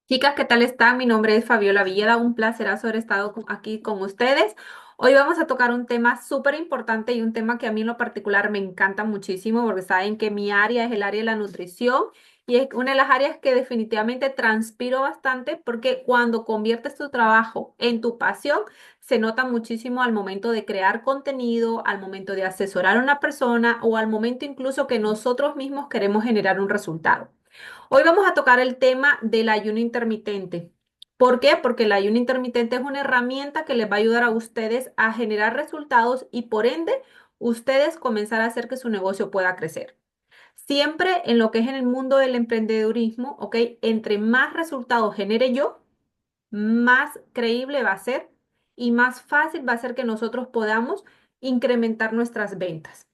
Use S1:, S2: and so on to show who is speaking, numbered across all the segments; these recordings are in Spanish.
S1: Chicas, ¿qué tal están? Mi nombre es Fabiola Villeda, un placer haber estado aquí con ustedes. Hoy vamos a tocar un tema súper importante y un tema que a mí en lo particular me encanta muchísimo porque saben que mi área es el área de la nutrición y es una de las áreas que definitivamente transpiro bastante porque cuando conviertes tu trabajo en tu pasión, se nota muchísimo al momento de crear contenido, al momento de asesorar a una persona o al momento incluso que nosotros mismos queremos generar un resultado. Hoy vamos a tocar el tema del ayuno intermitente. ¿Por qué? Porque el ayuno intermitente es una herramienta que les va a ayudar a ustedes a generar resultados y por ende ustedes comenzar a hacer que su negocio pueda crecer. Siempre en lo que es en el mundo del emprendedurismo, ¿ok? Entre más resultados genere yo, más creíble va a ser y más fácil va a ser que nosotros podamos incrementar nuestras ventas,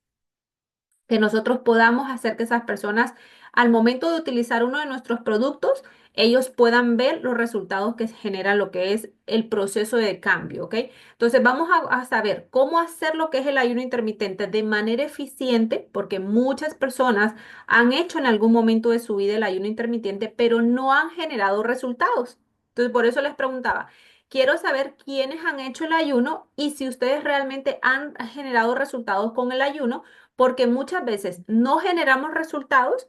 S1: que nosotros podamos hacer que esas personas, al momento de utilizar uno de nuestros productos, ellos puedan ver los resultados que genera lo que es el proceso de cambio, ¿ok? Entonces vamos a saber cómo hacer lo que es el ayuno intermitente de manera eficiente, porque muchas personas han hecho en algún momento de su vida el ayuno intermitente, pero no han generado resultados. Entonces por eso les preguntaba. Quiero saber quiénes han hecho el ayuno y si ustedes realmente han generado resultados con el ayuno porque muchas veces no generamos resultados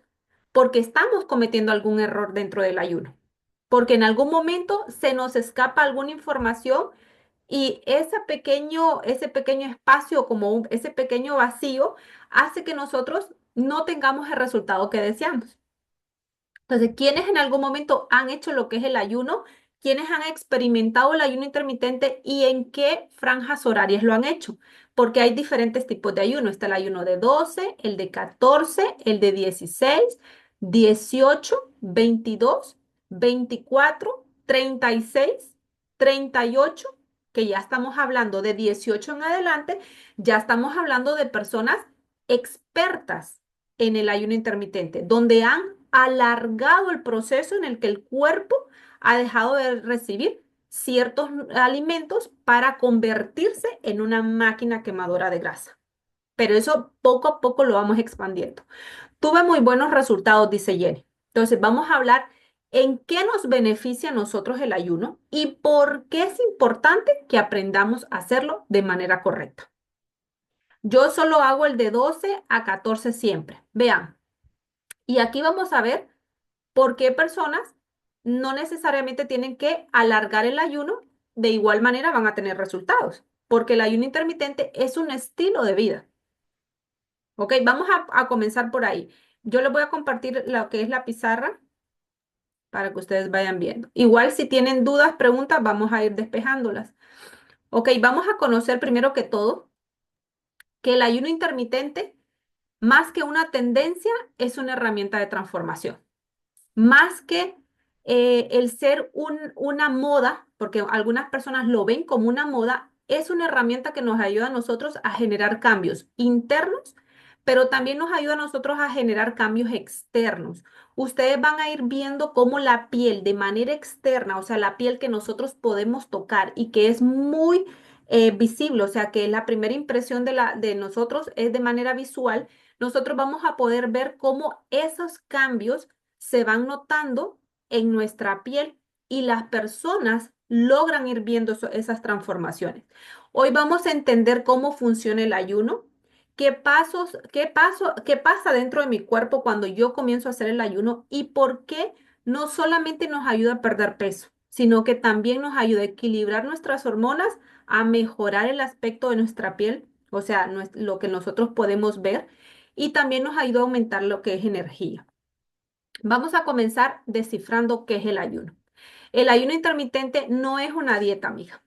S1: porque estamos cometiendo algún error dentro del ayuno, porque en algún momento se nos escapa alguna información y ese pequeño espacio, ese pequeño vacío, hace que nosotros no tengamos el resultado que deseamos. Entonces, ¿quiénes en algún momento han hecho lo que es el ayuno? ¿Quiénes han experimentado el ayuno intermitente y en qué franjas horarias lo han hecho? Porque hay diferentes tipos de ayuno. Está el ayuno de 12, el de 14, el de 16, 18, 22, 24, 36, 38, que ya estamos hablando de 18 en adelante, ya estamos hablando de personas expertas en el ayuno intermitente, donde han alargado el proceso en el que el cuerpo ha dejado de recibir ciertos alimentos para convertirse en una máquina quemadora de grasa. Pero eso poco a poco lo vamos expandiendo. Tuve muy buenos resultados, dice Jenny. Entonces, vamos a hablar en qué nos beneficia a nosotros el ayuno y por qué es importante que aprendamos a hacerlo de manera correcta. Yo solo hago el de 12 a 14 siempre. Vean, y aquí vamos a ver por qué personas no necesariamente tienen que alargar el ayuno, de igual manera van a tener resultados, porque el ayuno intermitente es un estilo de vida. Ok, vamos a comenzar por ahí. Yo les voy a compartir lo que es la pizarra para que ustedes vayan viendo. Igual si tienen dudas, preguntas, vamos a ir despejándolas. Ok, vamos a conocer primero que todo que el ayuno intermitente, más que una tendencia, es una herramienta de transformación. Más que el ser una moda, porque algunas personas lo ven como una moda, es una herramienta que nos ayuda a nosotros a generar cambios internos, pero también nos ayuda a nosotros a generar cambios externos. Ustedes van a ir viendo cómo la piel de manera externa, o sea, la piel que nosotros podemos tocar y que es muy visible, o sea, que la primera impresión de nosotros es de manera visual, nosotros vamos a poder ver cómo esos cambios se van notando en nuestra piel y las personas logran ir viendo esas transformaciones. Hoy vamos a entender cómo funciona el ayuno, qué pasa dentro de mi cuerpo cuando yo comienzo a hacer el ayuno y por qué no solamente nos ayuda a perder peso, sino que también nos ayuda a equilibrar nuestras hormonas, a mejorar el aspecto de nuestra piel, o sea, lo que nosotros podemos ver, y también nos ayuda a aumentar lo que es energía. Vamos a comenzar descifrando qué es el ayuno. El ayuno intermitente no es una dieta, amiga,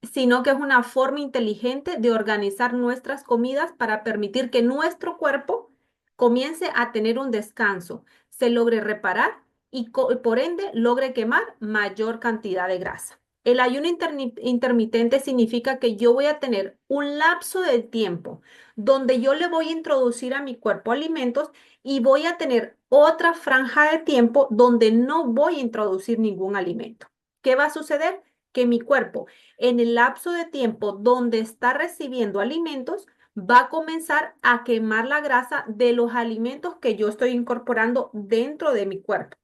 S1: sino que es una forma inteligente de organizar nuestras comidas para permitir que nuestro cuerpo comience a tener un descanso, se logre reparar y por ende logre quemar mayor cantidad de grasa. El ayuno intermitente significa que yo voy a tener un lapso de tiempo donde yo le voy a introducir a mi cuerpo alimentos y voy a tener otra franja de tiempo donde no voy a introducir ningún alimento. ¿Qué va a suceder? Que mi cuerpo, en el lapso de tiempo donde está recibiendo alimentos, va a comenzar a quemar la grasa de los alimentos que yo estoy incorporando dentro de mi cuerpo.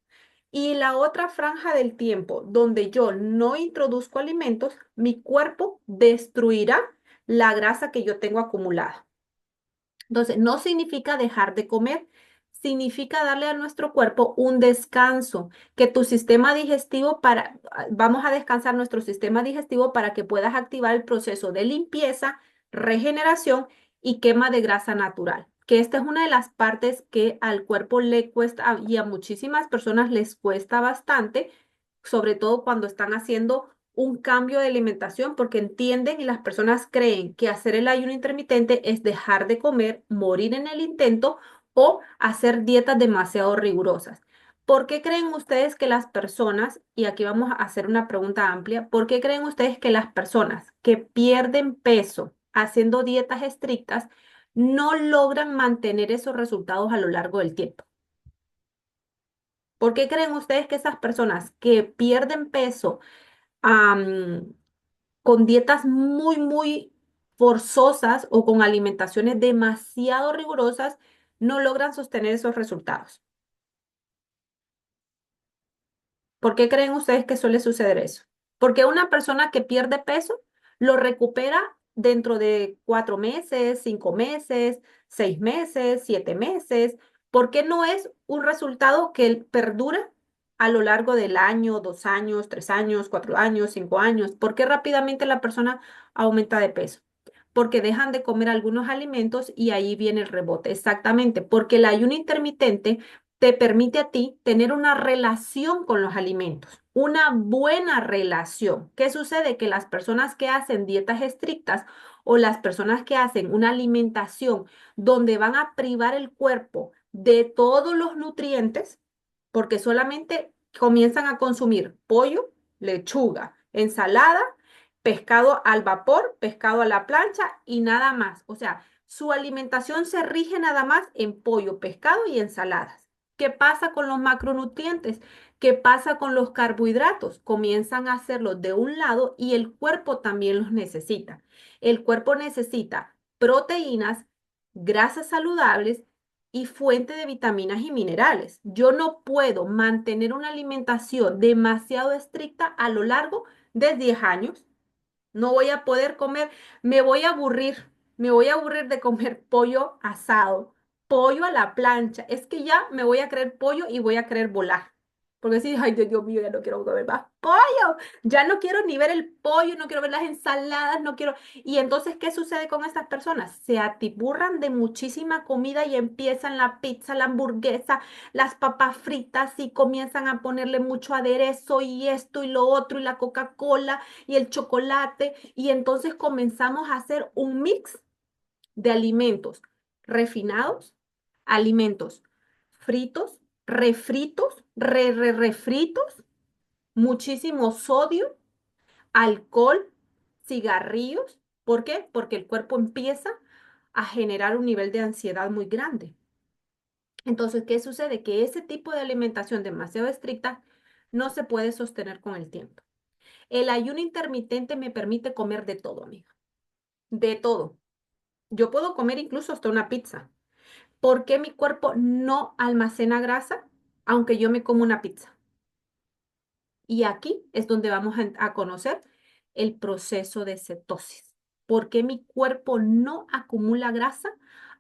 S1: Y la otra franja del tiempo donde yo no introduzco alimentos, mi cuerpo destruirá la grasa que yo tengo acumulada. Entonces, no significa dejar de comer, significa darle a nuestro cuerpo un descanso, que tu sistema digestivo vamos a descansar nuestro sistema digestivo para que puedas activar el proceso de limpieza, regeneración y quema de grasa natural. Que esta es una de las partes que al cuerpo le cuesta y a muchísimas personas les cuesta bastante, sobre todo cuando están haciendo un cambio de alimentación porque entienden y las personas creen que hacer el ayuno intermitente es dejar de comer, morir en el intento o hacer dietas demasiado rigurosas. ¿Por qué creen ustedes que las personas, y aquí vamos a hacer una pregunta amplia, ¿por qué creen ustedes que las personas que pierden peso haciendo dietas estrictas no logran mantener esos resultados a lo largo del tiempo? ¿Por qué creen ustedes que esas personas que pierden peso am, con dietas muy forzosas o con alimentaciones demasiado rigurosas no logran sostener esos resultados? ¿Por qué creen ustedes que suele suceder eso? Porque una persona que pierde peso lo recupera dentro de 4 meses, 5 meses, 6 meses, 7 meses. ¿Por qué no es un resultado que perdura a lo largo del año, 2 años, 3 años, 4 años, 5 años? ¿Por qué rápidamente la persona aumenta de peso? Porque dejan de comer algunos alimentos y ahí viene el rebote. Exactamente, porque el ayuno intermitente te permite a ti tener una relación con los alimentos, una buena relación. ¿Qué sucede? Que las personas que hacen dietas estrictas o las personas que hacen una alimentación donde van a privar el cuerpo de todos los nutrientes, porque solamente comienzan a consumir pollo, lechuga, ensalada, pescado al vapor, pescado a la plancha y nada más. O sea, su alimentación se rige nada más en pollo, pescado y ensaladas. ¿Qué pasa con los macronutrientes? ¿Qué pasa con los carbohidratos? Comienzan a hacerlo de un lado y el cuerpo también los necesita. El cuerpo necesita proteínas, grasas saludables y fuente de vitaminas y minerales. Yo no puedo mantener una alimentación demasiado estricta a lo largo de 10 años. No voy a poder comer, me voy a aburrir de comer pollo asado, pollo a la plancha. Es que ya me voy a creer pollo y voy a querer volar. Porque si, ay, Dios mío, ya no quiero comer más pollo. Ya no quiero ni ver el pollo, no quiero ver las ensaladas, no quiero. Y entonces, ¿qué sucede con estas personas? Se atiburran de muchísima comida y empiezan la pizza, la hamburguesa, las papas fritas y comienzan a ponerle mucho aderezo y esto y lo otro y la Coca-Cola y el chocolate, y entonces comenzamos a hacer un mix de alimentos refinados, alimentos fritos, refritos, refritos, muchísimo sodio, alcohol, cigarrillos. ¿Por qué? Porque el cuerpo empieza a generar un nivel de ansiedad muy grande. Entonces, ¿qué sucede? Que ese tipo de alimentación demasiado estricta no se puede sostener con el tiempo. El ayuno intermitente me permite comer de todo, amiga. De todo. Yo puedo comer incluso hasta una pizza. ¿Por qué mi cuerpo no almacena grasa aunque yo me como una pizza? Y aquí es donde vamos a conocer el proceso de cetosis. ¿Por qué mi cuerpo no acumula grasa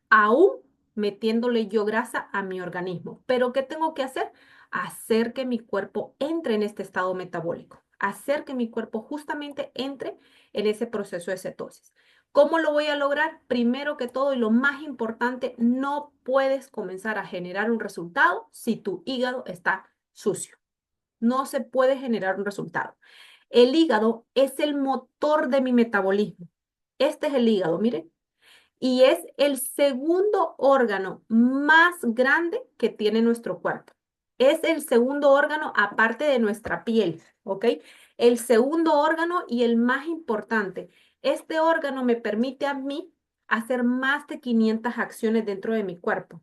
S1: aún metiéndole yo grasa a mi organismo? Pero ¿qué tengo que hacer? Hacer que mi cuerpo entre en este estado metabólico. Hacer que mi cuerpo justamente entre en ese proceso de cetosis. ¿Cómo lo voy a lograr? Primero que todo y lo más importante, no puedes comenzar a generar un resultado si tu hígado está sucio. No se puede generar un resultado. El hígado es el motor de mi metabolismo. Este es el hígado, mire, y es el segundo órgano más grande que tiene nuestro cuerpo. Es el segundo órgano aparte de nuestra piel, ¿ok? El segundo órgano y el más importante. Este órgano me permite a mí hacer más de 500 acciones dentro de mi cuerpo.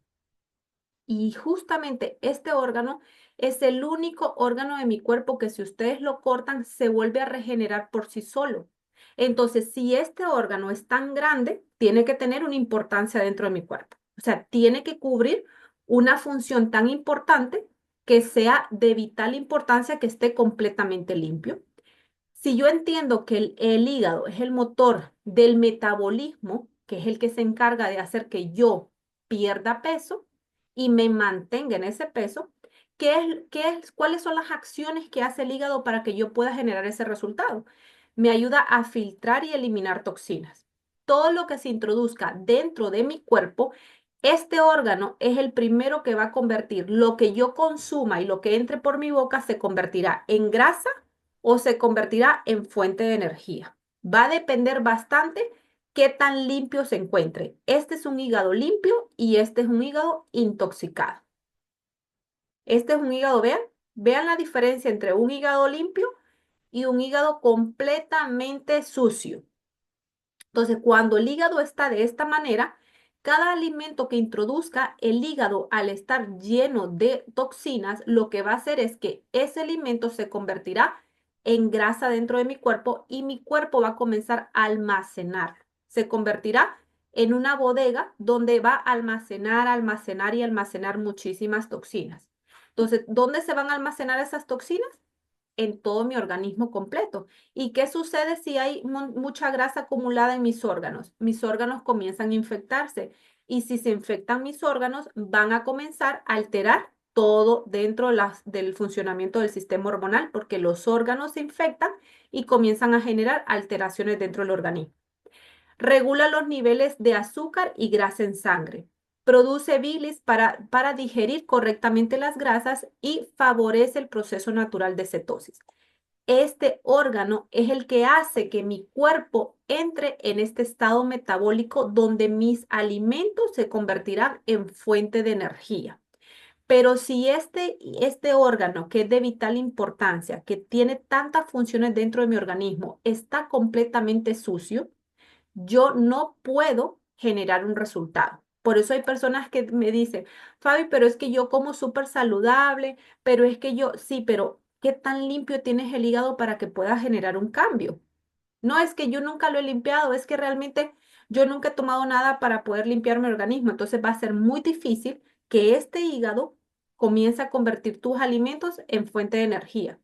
S1: Y justamente este órgano es el único órgano de mi cuerpo que si ustedes lo cortan se vuelve a regenerar por sí solo. Entonces, si este órgano es tan grande, tiene que tener una importancia dentro de mi cuerpo. O sea, tiene que cubrir una función tan importante que sea de vital importancia que esté completamente limpio. Si yo entiendo que el hígado es el motor del metabolismo, que es el que se encarga de hacer que yo pierda peso y me mantenga en ese peso, ¿cuáles son las acciones que hace el hígado para que yo pueda generar ese resultado? Me ayuda a filtrar y eliminar toxinas. Todo lo que se introduzca dentro de mi cuerpo, este órgano es el primero que va a convertir lo que yo consuma y lo que entre por mi boca se convertirá en grasa o se convertirá en fuente de energía. Va a depender bastante qué tan limpio se encuentre. Este es un hígado limpio y este es un hígado intoxicado. Este es un hígado, vean la diferencia entre un hígado limpio y un hígado completamente sucio. Entonces, cuando el hígado está de esta manera, cada alimento que introduzca el hígado al estar lleno de toxinas, lo que va a hacer es que ese alimento se convertirá en grasa dentro de mi cuerpo y mi cuerpo va a comenzar a almacenar. Se convertirá en una bodega donde va a almacenar, almacenar y almacenar muchísimas toxinas. Entonces, ¿dónde se van a almacenar esas toxinas? En todo mi organismo completo. ¿Y qué sucede si hay mucha grasa acumulada en mis órganos? Mis órganos comienzan a infectarse y si se infectan mis órganos, van a comenzar a alterar todo dentro del funcionamiento del sistema hormonal porque los órganos se infectan y comienzan a generar alteraciones dentro del organismo. Regula los niveles de azúcar y grasa en sangre. Produce bilis para digerir correctamente las grasas y favorece el proceso natural de cetosis. Este órgano es el que hace que mi cuerpo entre en este estado metabólico donde mis alimentos se convertirán en fuente de energía. Pero si este órgano, que es de vital importancia, que tiene tantas funciones dentro de mi organismo, está completamente sucio, yo no puedo generar un resultado. Por eso hay personas que me dicen, Fabi, pero es que yo como súper saludable, pero es que yo, sí, pero ¿qué tan limpio tienes el hígado para que puedas generar un cambio? No es que yo nunca lo he limpiado, es que realmente yo nunca he tomado nada para poder limpiar mi organismo. Entonces va a ser muy difícil que este hígado comience a convertir tus alimentos en fuente de energía.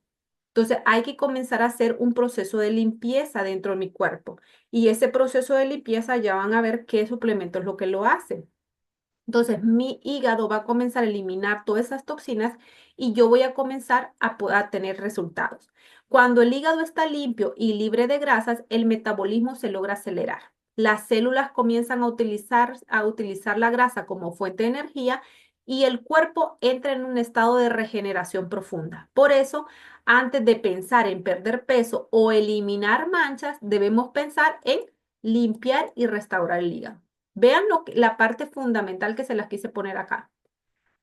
S1: Entonces hay que comenzar a hacer un proceso de limpieza dentro de mi cuerpo. Y ese proceso de limpieza ya van a ver qué suplemento es lo que lo hace. Entonces mi hígado va a comenzar a eliminar todas esas toxinas y yo voy a comenzar a tener resultados. Cuando el hígado está limpio y libre de grasas, el metabolismo se logra acelerar. Las células comienzan a utilizar la grasa como fuente de energía y el cuerpo entra en un estado de regeneración profunda. Por eso, antes de pensar en perder peso o eliminar manchas, debemos pensar en limpiar y restaurar el hígado. Vean la parte fundamental que se las quise poner acá.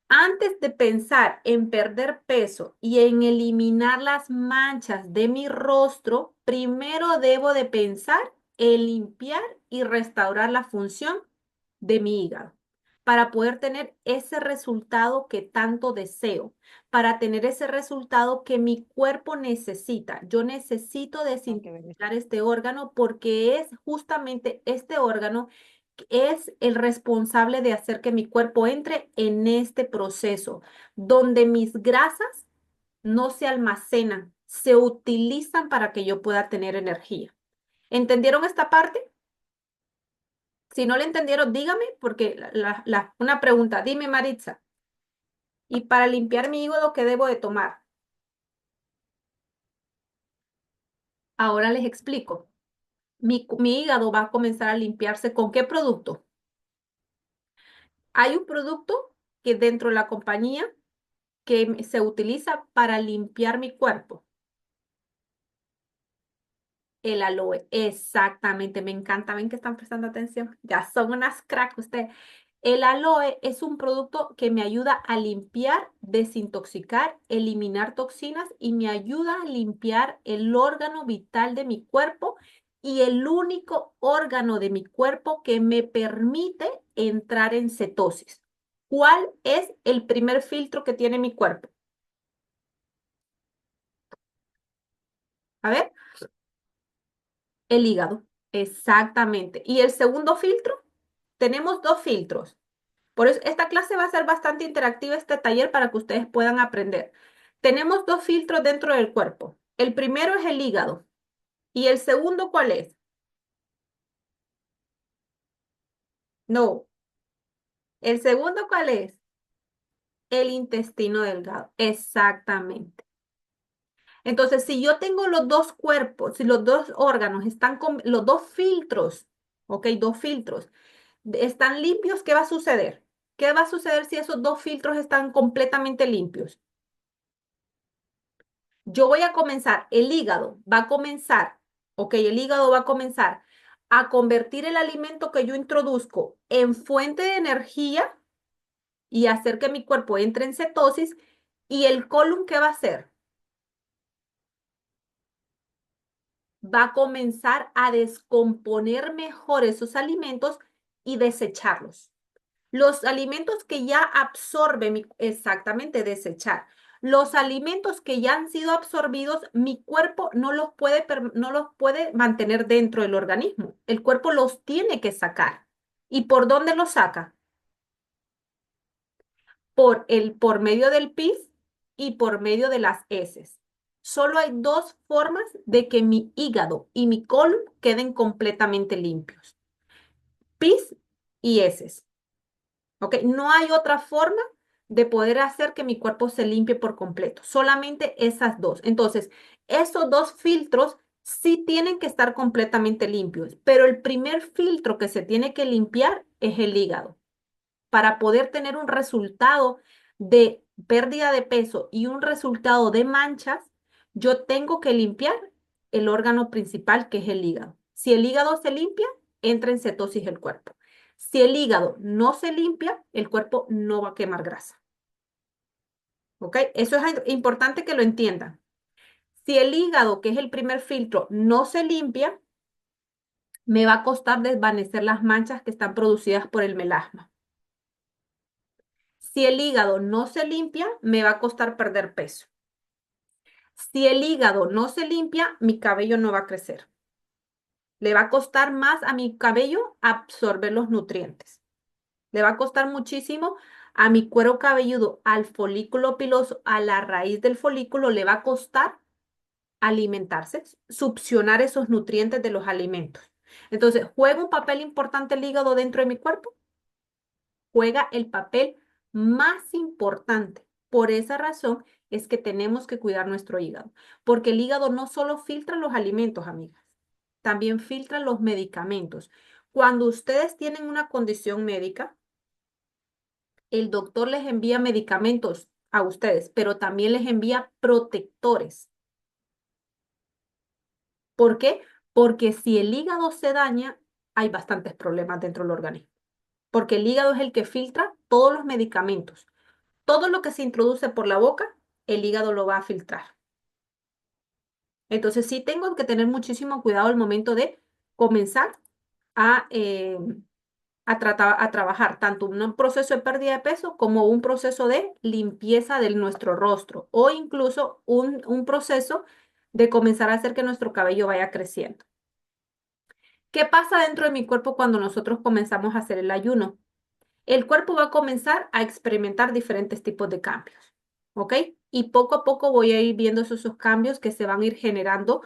S1: Antes de pensar en perder peso y en eliminar las manchas de mi rostro, primero debo de pensar en limpiar y restaurar la función de mi hígado para poder tener ese resultado que tanto deseo, para tener ese resultado que mi cuerpo necesita. Yo necesito desintoxicar este órgano porque es justamente este órgano es el responsable de hacer que mi cuerpo entre en este proceso, donde mis grasas no se almacenan, se utilizan para que yo pueda tener energía. ¿Entendieron esta parte? Si no la entendieron, dígame, porque una pregunta, dime Maritza, ¿y para limpiar mi hígado qué debo de tomar? Ahora les explico. Mi hígado va a comenzar a limpiarse ¿con qué producto? Hay un producto que dentro de la compañía que se utiliza para limpiar mi cuerpo. El aloe, exactamente, me encanta, ven que están prestando atención, ya son unas cracks ustedes. El aloe es un producto que me ayuda a limpiar, desintoxicar, eliminar toxinas y me ayuda a limpiar el órgano vital de mi cuerpo y el único órgano de mi cuerpo que me permite entrar en cetosis. ¿Cuál es el primer filtro que tiene mi cuerpo? A ver. El hígado, exactamente. Y el segundo filtro, tenemos dos filtros. Por eso esta clase va a ser bastante interactiva, este taller, para que ustedes puedan aprender. Tenemos dos filtros dentro del cuerpo. El primero es el hígado. ¿Y el segundo cuál es? No. ¿El segundo cuál es? El intestino delgado. Exactamente. Entonces, si yo tengo los dos cuerpos, si los dos órganos están con los dos filtros, ¿ok? Dos filtros están limpios, ¿qué va a suceder? ¿Qué va a suceder si esos dos filtros están completamente limpios? Yo voy a comenzar, el hígado va a comenzar, ok, el hígado va a comenzar a convertir el alimento que yo introduzco en fuente de energía y hacer que mi cuerpo entre en cetosis. ¿Y el colon qué va a hacer? Va a comenzar a descomponer mejor esos alimentos y desecharlos. Los alimentos que ya absorbe, exactamente, desechar. Los alimentos que ya han sido absorbidos, mi cuerpo no los puede mantener dentro del organismo. El cuerpo los tiene que sacar. ¿Y por dónde los saca? Por medio del pis y por medio de las heces. Solo hay dos formas de que mi hígado y mi colon queden completamente limpios: pis y heces. ¿Ok? No hay otra forma de poder hacer que mi cuerpo se limpie por completo, solamente esas dos. Entonces, esos dos filtros sí tienen que estar completamente limpios, pero el primer filtro que se tiene que limpiar es el hígado. Para poder tener un resultado de pérdida de peso y un resultado de manchas, yo tengo que limpiar el órgano principal, que es el hígado. Si el hígado se limpia, entra en cetosis el cuerpo. Si el hígado no se limpia, el cuerpo no va a quemar grasa. ¿Ok? Eso es importante que lo entiendan. Si el hígado, que es el primer filtro, no se limpia, me va a costar desvanecer las manchas que están producidas por el melasma. Si el hígado no se limpia, me va a costar perder peso. Si el hígado no se limpia, mi cabello no va a crecer. Le va a costar más a mi cabello absorber los nutrientes. Le va a costar muchísimo a mi cuero cabelludo, al folículo piloso, a la raíz del folículo, le va a costar alimentarse, succionar esos nutrientes de los alimentos. Entonces, ¿juega un papel importante el hígado dentro de mi cuerpo? Juega el papel más importante. Por esa razón es que tenemos que cuidar nuestro hígado, porque el hígado no solo filtra los alimentos, amigas, también filtra los medicamentos. Cuando ustedes tienen una condición médica, el doctor les envía medicamentos a ustedes, pero también les envía protectores. ¿Por qué? Porque si el hígado se daña, hay bastantes problemas dentro del organismo, porque el hígado es el que filtra todos los medicamentos. Todo lo que se introduce por la boca, el hígado lo va a filtrar. Entonces sí tengo que tener muchísimo cuidado al momento de comenzar a, eh, a trabajar tanto un proceso de pérdida de peso como un proceso de limpieza de nuestro rostro, o incluso un proceso de comenzar a hacer que nuestro cabello vaya creciendo. ¿Qué pasa dentro de mi cuerpo cuando nosotros comenzamos a hacer el ayuno? El cuerpo va a comenzar a experimentar diferentes tipos de cambios, ¿ok? Y poco a poco voy a ir viendo esos cambios que se van a ir generando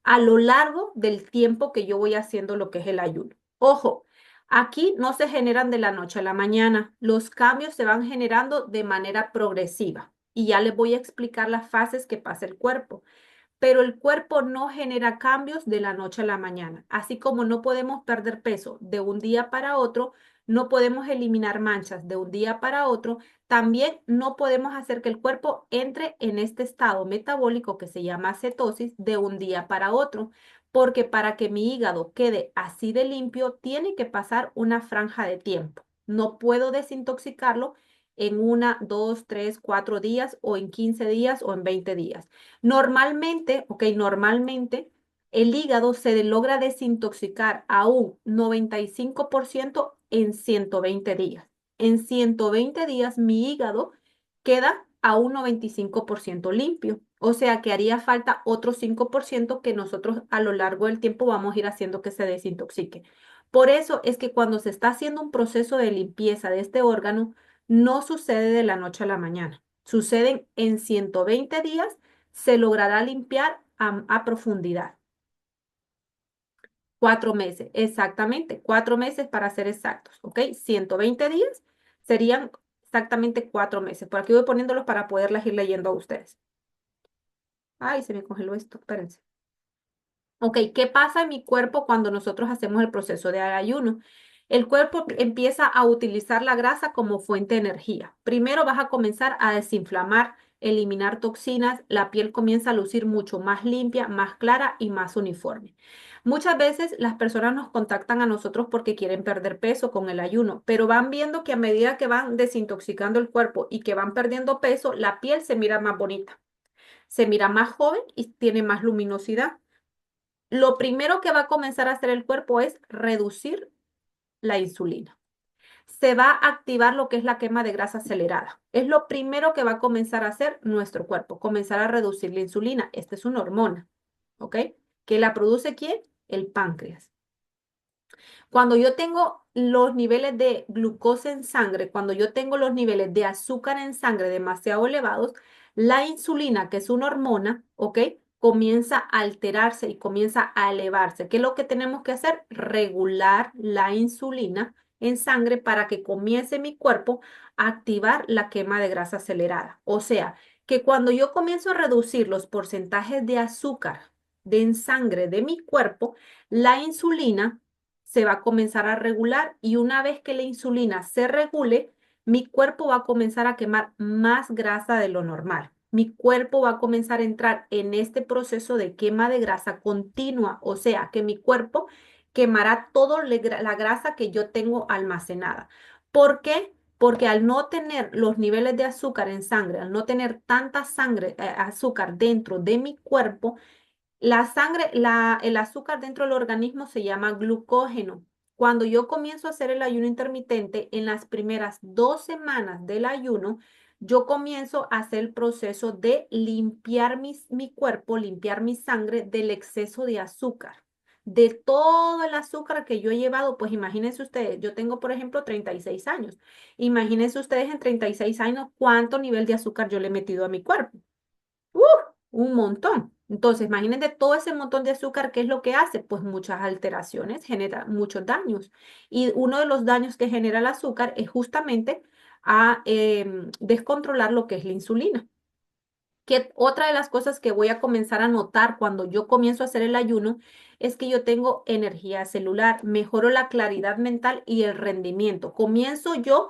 S1: a lo largo del tiempo que yo voy haciendo lo que es el ayuno. Ojo, aquí no se generan de la noche a la mañana, los cambios se van generando de manera progresiva y ya les voy a explicar las fases que pasa el cuerpo. Pero el cuerpo no genera cambios de la noche a la mañana. Así como no podemos perder peso de un día para otro, no podemos eliminar manchas de un día para otro, también no podemos hacer que el cuerpo entre en este estado metabólico que se llama cetosis de un día para otro, porque para que mi hígado quede así de limpio, tiene que pasar una franja de tiempo. No puedo desintoxicarlo en una, dos, tres, 4 días o en 15 días o en 20 días. Normalmente, ok, normalmente el hígado se logra desintoxicar a un 95% en 120 días. En 120 días mi hígado queda a un 95% limpio. O sea que haría falta otro 5% que nosotros a lo largo del tiempo vamos a ir haciendo que se desintoxique. Por eso es que cuando se está haciendo un proceso de limpieza de este órgano, no sucede de la noche a la mañana. Suceden en 120 días, se logrará limpiar a profundidad. 4 meses, exactamente, 4 meses para ser exactos, ¿ok? 120 días serían exactamente 4 meses. Por aquí voy poniéndolos para poderlas ir leyendo a ustedes. Ay, se me congeló esto, espérense. Ok, ¿qué pasa en mi cuerpo cuando nosotros hacemos el proceso de ayuno? El cuerpo empieza a utilizar la grasa como fuente de energía. Primero vas a comenzar a desinflamar, eliminar toxinas, la piel comienza a lucir mucho más limpia, más clara y más uniforme. Muchas veces las personas nos contactan a nosotros porque quieren perder peso con el ayuno, pero van viendo que a medida que van desintoxicando el cuerpo y que van perdiendo peso, la piel se mira más bonita, se mira más joven y tiene más luminosidad. Lo primero que va a comenzar a hacer el cuerpo es reducir la insulina. Se va a activar lo que es la quema de grasa acelerada. Es lo primero que va a comenzar a hacer nuestro cuerpo, comenzar a reducir la insulina. Esta es una hormona, ¿ok? ¿Que la produce quién? El páncreas. Cuando yo tengo los niveles de glucosa en sangre, cuando yo tengo los niveles de azúcar en sangre demasiado elevados, la insulina, que es una hormona, ¿ok? Comienza a alterarse y comienza a elevarse. ¿Qué es lo que tenemos que hacer? Regular la insulina en sangre para que comience mi cuerpo a activar la quema de grasa acelerada. O sea, que cuando yo comienzo a reducir los porcentajes de azúcar en sangre de mi cuerpo, la insulina se va a comenzar a regular y una vez que la insulina se regule, mi cuerpo va a comenzar a quemar más grasa de lo normal. Mi cuerpo va a comenzar a entrar en este proceso de quema de grasa continua, o sea, que mi cuerpo quemará toda la grasa que yo tengo almacenada. ¿Por qué? Porque al no tener los niveles de azúcar en sangre, al no tener tanta sangre, azúcar dentro de mi cuerpo, la sangre, el azúcar dentro del organismo se llama glucógeno. Cuando yo comienzo a hacer el ayuno intermitente, en las primeras 2 semanas del ayuno, yo comienzo a hacer el proceso de limpiar mi cuerpo, limpiar mi sangre del exceso de azúcar. De todo el azúcar que yo he llevado, pues imagínense ustedes, yo tengo, por ejemplo, 36 años. Imagínense ustedes en 36 años cuánto nivel de azúcar yo le he metido a mi cuerpo. ¡Uh! Un montón. Entonces, imagínense todo ese montón de azúcar, ¿qué es lo que hace? Pues muchas alteraciones, genera muchos daños. Y uno de los daños que genera el azúcar es justamente a descontrolar lo que es la insulina. Que otra de las cosas que voy a comenzar a notar cuando yo comienzo a hacer el ayuno es que yo tengo energía celular, mejoro la claridad mental y el rendimiento. Comienzo yo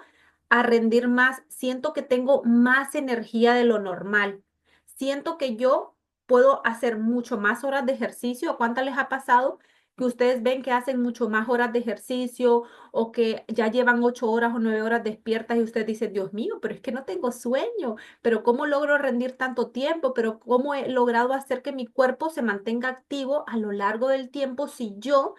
S1: a rendir más, siento que tengo más energía de lo normal, siento que yo puedo hacer mucho más horas de ejercicio. ¿Cuántas les ha pasado que ustedes ven que hacen mucho más horas de ejercicio o que ya llevan 8 horas o 9 horas despiertas y usted dice, Dios mío, pero es que no tengo sueño? Pero ¿cómo logro rendir tanto tiempo? Pero ¿cómo he logrado hacer que mi cuerpo se mantenga activo a lo largo del tiempo si yo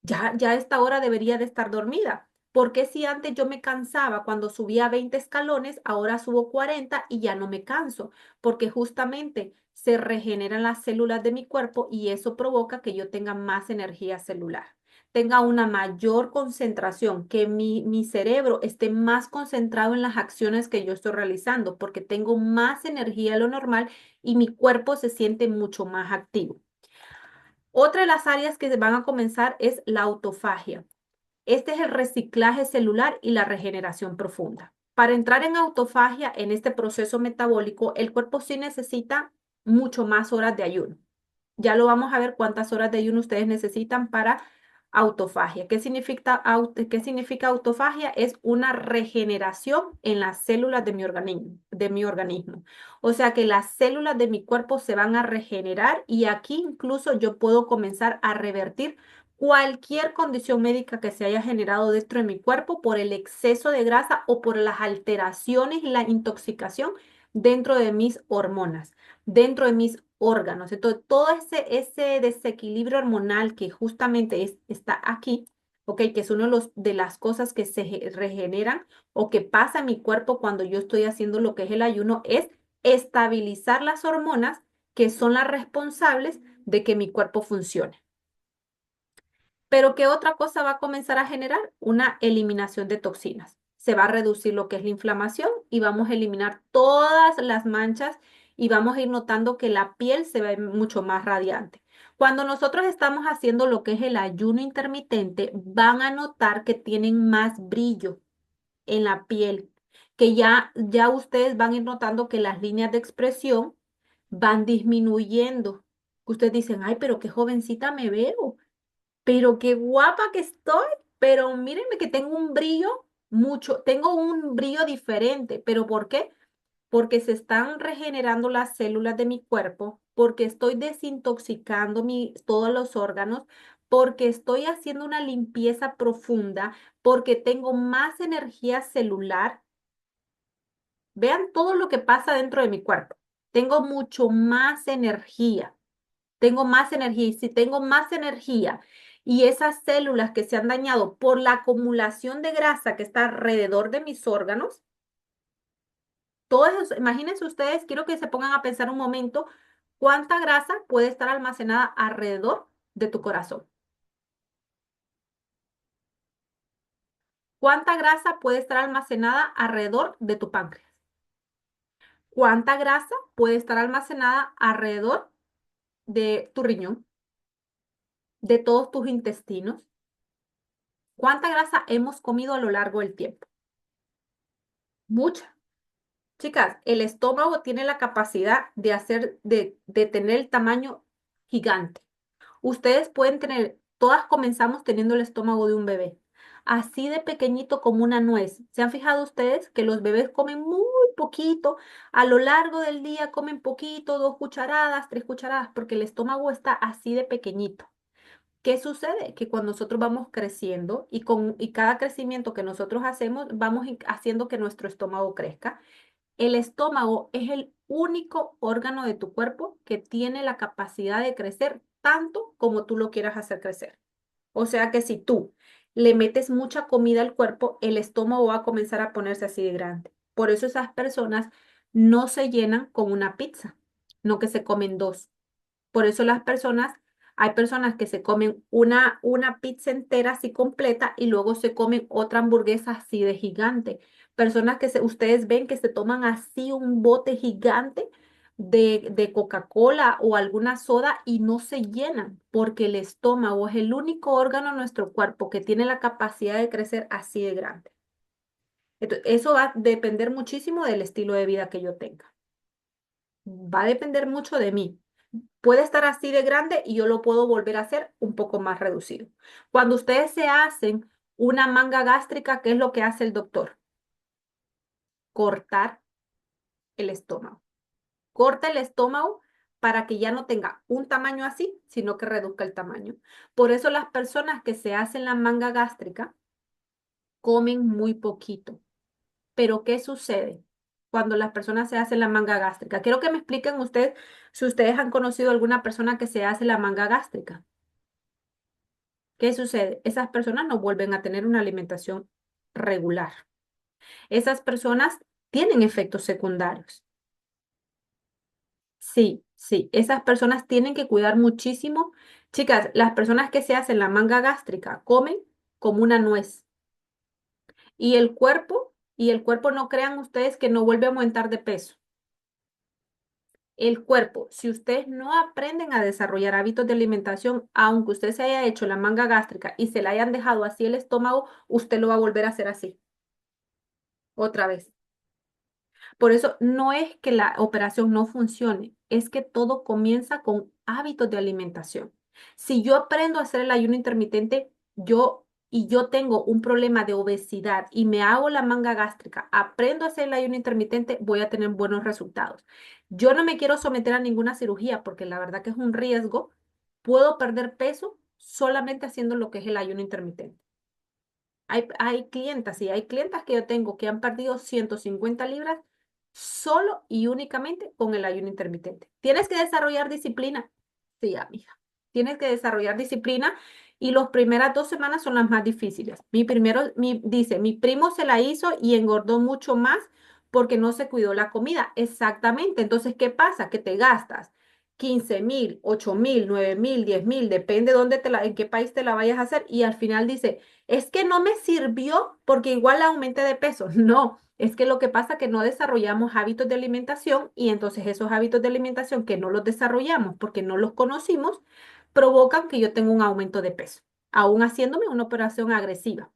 S1: ya a esta hora debería de estar dormida? Porque si antes yo me cansaba cuando subía 20 escalones, ahora subo 40 y ya no me canso? Porque justamente se regeneran las células de mi cuerpo y eso provoca que yo tenga más energía celular, tenga una mayor concentración, que mi cerebro esté más concentrado en las acciones que yo estoy realizando, porque tengo más energía de lo normal y mi cuerpo se siente mucho más activo. Otra de las áreas que van a comenzar es la autofagia. Este es el reciclaje celular y la regeneración profunda. Para entrar en autofagia, en este proceso metabólico, el cuerpo sí necesita mucho más horas de ayuno. Ya lo vamos a ver cuántas horas de ayuno ustedes necesitan para autofagia. ¿Qué significa autofagia? Es una regeneración en las células de mi organismo. O sea que las células de mi cuerpo se van a regenerar y aquí incluso yo puedo comenzar a revertir cualquier condición médica que se haya generado dentro de mi cuerpo por el exceso de grasa o por las alteraciones y la intoxicación dentro de mis hormonas, dentro de mis órganos. Entonces, todo ese desequilibrio hormonal que justamente está aquí, ¿ok? Que es uno de las cosas que se regeneran o que pasa en mi cuerpo cuando yo estoy haciendo lo que es el ayuno, es estabilizar las hormonas que son las responsables de que mi cuerpo funcione. Pero ¿qué otra cosa va a comenzar a generar? Una eliminación de toxinas. Se va a reducir lo que es la inflamación y vamos a eliminar todas las manchas y vamos a ir notando que la piel se ve mucho más radiante. Cuando nosotros estamos haciendo lo que es el ayuno intermitente, van a notar que tienen más brillo en la piel, que ya ustedes van a ir notando que las líneas de expresión van disminuyendo. Ustedes dicen, ay, pero qué jovencita me veo, pero qué guapa que estoy, pero mírenme que tengo un brillo mucho, tengo un brillo diferente, pero ¿por qué? Porque se están regenerando las células de mi cuerpo, porque estoy desintoxicando todos los órganos, porque estoy haciendo una limpieza profunda, porque tengo más energía celular. Vean todo lo que pasa dentro de mi cuerpo. Tengo mucho más energía. Tengo más energía. Y si tengo más energía y esas células que se han dañado por la acumulación de grasa que está alrededor de mis órganos, todo eso, imagínense ustedes, quiero que se pongan a pensar un momento cuánta grasa puede estar almacenada alrededor de tu corazón. ¿Cuánta grasa puede estar almacenada alrededor de tu páncreas? ¿Cuánta grasa puede estar almacenada alrededor de tu riñón, de todos tus intestinos? ¿Cuánta grasa hemos comido a lo largo del tiempo? Mucha. Chicas, el estómago tiene la capacidad de tener el tamaño gigante. Ustedes pueden tener, todas comenzamos teniendo el estómago de un bebé, así de pequeñito como una nuez. ¿Se han fijado ustedes que los bebés comen muy poquito? A lo largo del día comen poquito, 2 cucharadas, 3 cucharadas, porque el estómago está así de pequeñito. ¿Qué sucede? Que cuando nosotros vamos creciendo y cada crecimiento que nosotros hacemos, vamos haciendo que nuestro estómago crezca. El estómago es el único órgano de tu cuerpo que tiene la capacidad de crecer tanto como tú lo quieras hacer crecer. O sea que si tú le metes mucha comida al cuerpo, el estómago va a comenzar a ponerse así de grande. Por eso esas personas no se llenan con una pizza, no que se comen dos. Por eso hay personas que se comen una pizza entera así completa y luego se comen otra hamburguesa así de gigante. Personas ustedes ven que se toman así un bote gigante de Coca-Cola o alguna soda y no se llenan porque el estómago es el único órgano en nuestro cuerpo que tiene la capacidad de crecer así de grande. Entonces, eso va a depender muchísimo del estilo de vida que yo tenga. Va a depender mucho de mí. Puede estar así de grande y yo lo puedo volver a hacer un poco más reducido. Cuando ustedes se hacen una manga gástrica, ¿qué es lo que hace el doctor? Cortar el estómago. Corta el estómago para que ya no tenga un tamaño así, sino que reduzca el tamaño. Por eso las personas que se hacen la manga gástrica comen muy poquito. Pero ¿qué sucede cuando las personas se hacen la manga gástrica? Quiero que me expliquen ustedes si ustedes han conocido alguna persona que se hace la manga gástrica. ¿Qué sucede? Esas personas no vuelven a tener una alimentación regular. Esas personas tienen efectos secundarios. Sí, sí, esas personas tienen que cuidar muchísimo. Chicas, las personas que se hacen la manga gástrica comen como una nuez y el cuerpo no crean ustedes que no vuelve a aumentar de peso. El cuerpo, si ustedes no aprenden a desarrollar hábitos de alimentación, aunque usted se haya hecho la manga gástrica y se la hayan dejado así el estómago, usted lo va a volver a hacer así, otra vez. Por eso no es que la operación no funcione, es que todo comienza con hábitos de alimentación. Si yo aprendo a hacer el ayuno intermitente, yo tengo un problema de obesidad y me hago la manga gástrica, aprendo a hacer el ayuno intermitente, voy a tener buenos resultados. Yo no me quiero someter a ninguna cirugía porque la verdad que es un riesgo. Puedo perder peso solamente haciendo lo que es el ayuno intermitente. Hay clientas, y hay clientas que yo tengo que han perdido 150 libras solo y únicamente con el ayuno intermitente. ¿Tienes que desarrollar disciplina? Sí, amiga. Tienes que desarrollar disciplina y las primeras 2 semanas son las más difíciles. Dice, mi primo se la hizo y engordó mucho más porque no se cuidó la comida. Exactamente. Entonces, ¿qué pasa? Que te gastas. 15.000, 8.000, 9.000, 10.000, depende en qué país te la vayas a hacer, y al final dice, es que no me sirvió porque igual aumenté de peso. No, es que lo que pasa es que no desarrollamos hábitos de alimentación y entonces esos hábitos de alimentación que no los desarrollamos porque no los conocimos, provocan que yo tenga un aumento de peso, aún haciéndome una operación agresiva.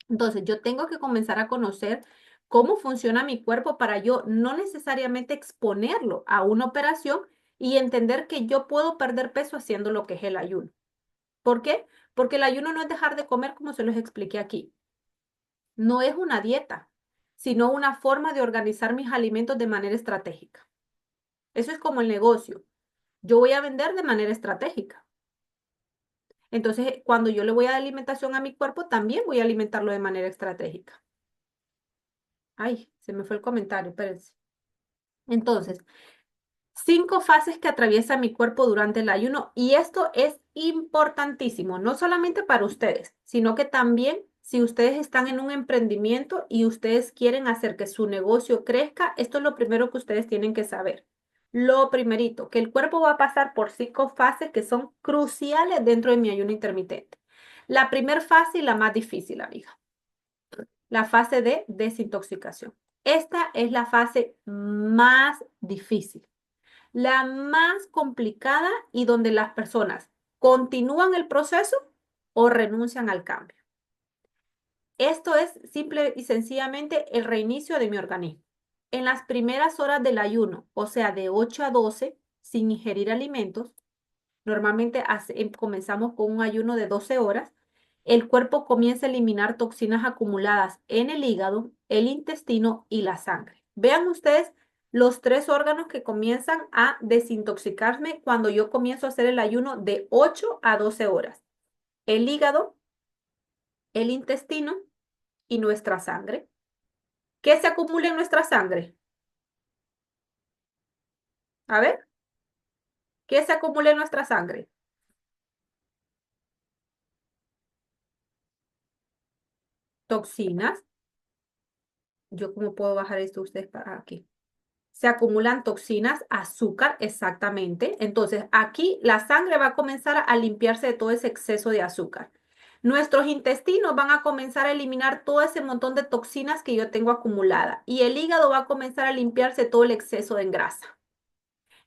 S1: Entonces, yo tengo que comenzar a conocer cómo funciona mi cuerpo para yo no necesariamente exponerlo a una operación y entender que yo puedo perder peso haciendo lo que es el ayuno. ¿Por qué? Porque el ayuno no es dejar de comer como se los expliqué aquí. No es una dieta, sino una forma de organizar mis alimentos de manera estratégica. Eso es como el negocio. Yo voy a vender de manera estratégica. Entonces, cuando yo le voy a dar alimentación a mi cuerpo, también voy a alimentarlo de manera estratégica. Ay, se me fue el comentario, espérense. Entonces, 5 fases que atraviesa mi cuerpo durante el ayuno y esto es importantísimo, no solamente para ustedes, sino que también si ustedes están en un emprendimiento y ustedes quieren hacer que su negocio crezca, esto es lo primero que ustedes tienen que saber. Lo primerito, que el cuerpo va a pasar por 5 fases que son cruciales dentro de mi ayuno intermitente. La primera fase y la más difícil, amiga, la fase de desintoxicación. Esta es la fase más difícil, la más complicada y donde las personas continúan el proceso o renuncian al cambio. Esto es simple y sencillamente el reinicio de mi organismo. En las primeras horas del ayuno, o sea, de 8 a 12, sin ingerir alimentos, normalmente comenzamos con un ayuno de 12 horas. El cuerpo comienza a eliminar toxinas acumuladas en el hígado, el intestino y la sangre. Vean ustedes los 3 órganos que comienzan a desintoxicarme cuando yo comienzo a hacer el ayuno de 8 a 12 horas. El hígado, el intestino y nuestra sangre. ¿Qué se acumula en nuestra sangre? A ver, ¿qué se acumula en nuestra sangre? Toxinas. ¿Yo cómo puedo bajar esto ustedes para aquí? Se acumulan toxinas, azúcar, exactamente. Entonces, aquí la sangre va a comenzar a limpiarse de todo ese exceso de azúcar. Nuestros intestinos van a comenzar a eliminar todo ese montón de toxinas que yo tengo acumulada y el hígado va a comenzar a limpiarse todo el exceso de grasa.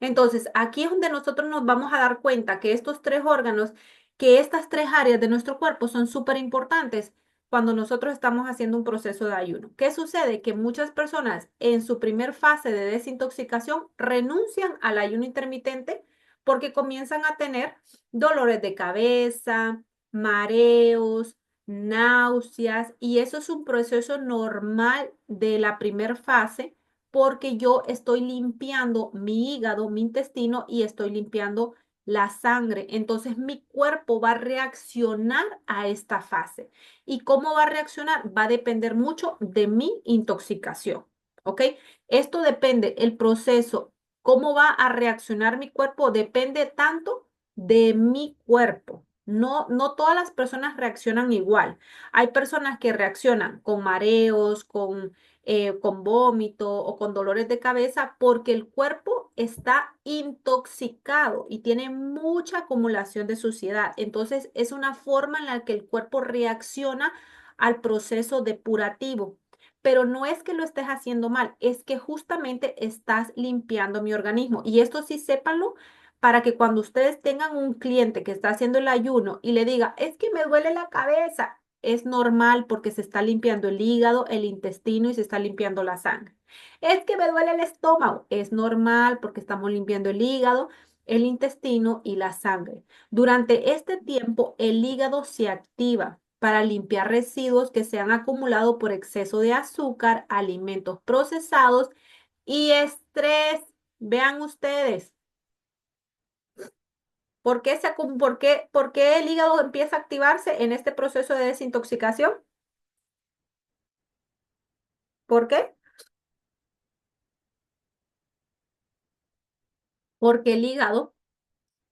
S1: Entonces, aquí es donde nosotros nos vamos a dar cuenta que estos 3 órganos, que estas 3 áreas de nuestro cuerpo son súper importantes cuando nosotros estamos haciendo un proceso de ayuno. ¿Qué sucede? Que muchas personas en su primer fase de desintoxicación renuncian al ayuno intermitente porque comienzan a tener dolores de cabeza, mareos, náuseas, y eso es un proceso normal de la primera fase porque yo estoy limpiando mi hígado, mi intestino y estoy limpiando la sangre. Entonces mi cuerpo va a reaccionar a esta fase. ¿Y cómo va a reaccionar? Va a depender mucho de mi intoxicación. ¿Ok? Esto depende, el proceso, cómo va a reaccionar mi cuerpo, depende tanto de mi cuerpo. No, no todas las personas reaccionan igual. Hay personas que reaccionan con mareos, con vómito o con dolores de cabeza porque el cuerpo está intoxicado y tiene mucha acumulación de suciedad. Entonces es una forma en la que el cuerpo reacciona al proceso depurativo. Pero no es que lo estés haciendo mal, es que justamente estás limpiando mi organismo. Y esto sí sépanlo para que cuando ustedes tengan un cliente que está haciendo el ayuno y le diga, es que me duele la cabeza, es normal porque se está limpiando el hígado, el intestino y se está limpiando la sangre. Es que me duele el estómago, es normal porque estamos limpiando el hígado, el intestino y la sangre. Durante este tiempo, el hígado se activa para limpiar residuos que se han acumulado por exceso de azúcar, alimentos procesados y estrés. Vean ustedes. ¿Por qué el hígado empieza a activarse en este proceso de desintoxicación? ¿Por qué? Porque el hígado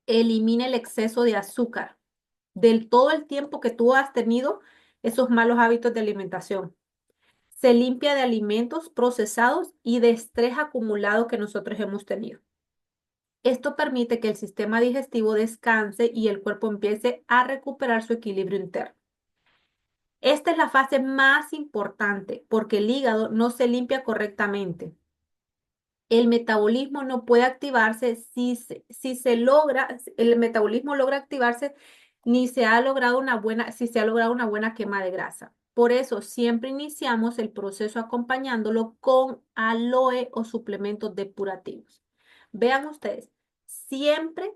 S1: elimina el exceso de azúcar del todo el tiempo que tú has tenido esos malos hábitos de alimentación. Se limpia de alimentos procesados y de estrés acumulado que nosotros hemos tenido. Esto permite que el sistema digestivo descanse y el cuerpo empiece a recuperar su equilibrio interno. Esta es la fase más importante porque el hígado no se limpia correctamente. El metabolismo no puede activarse si se logra, el metabolismo logra activarse ni se ha logrado una buena, si se ha logrado una buena quema de grasa. Por eso siempre iniciamos el proceso acompañándolo con aloe o suplementos depurativos. Vean ustedes, siempre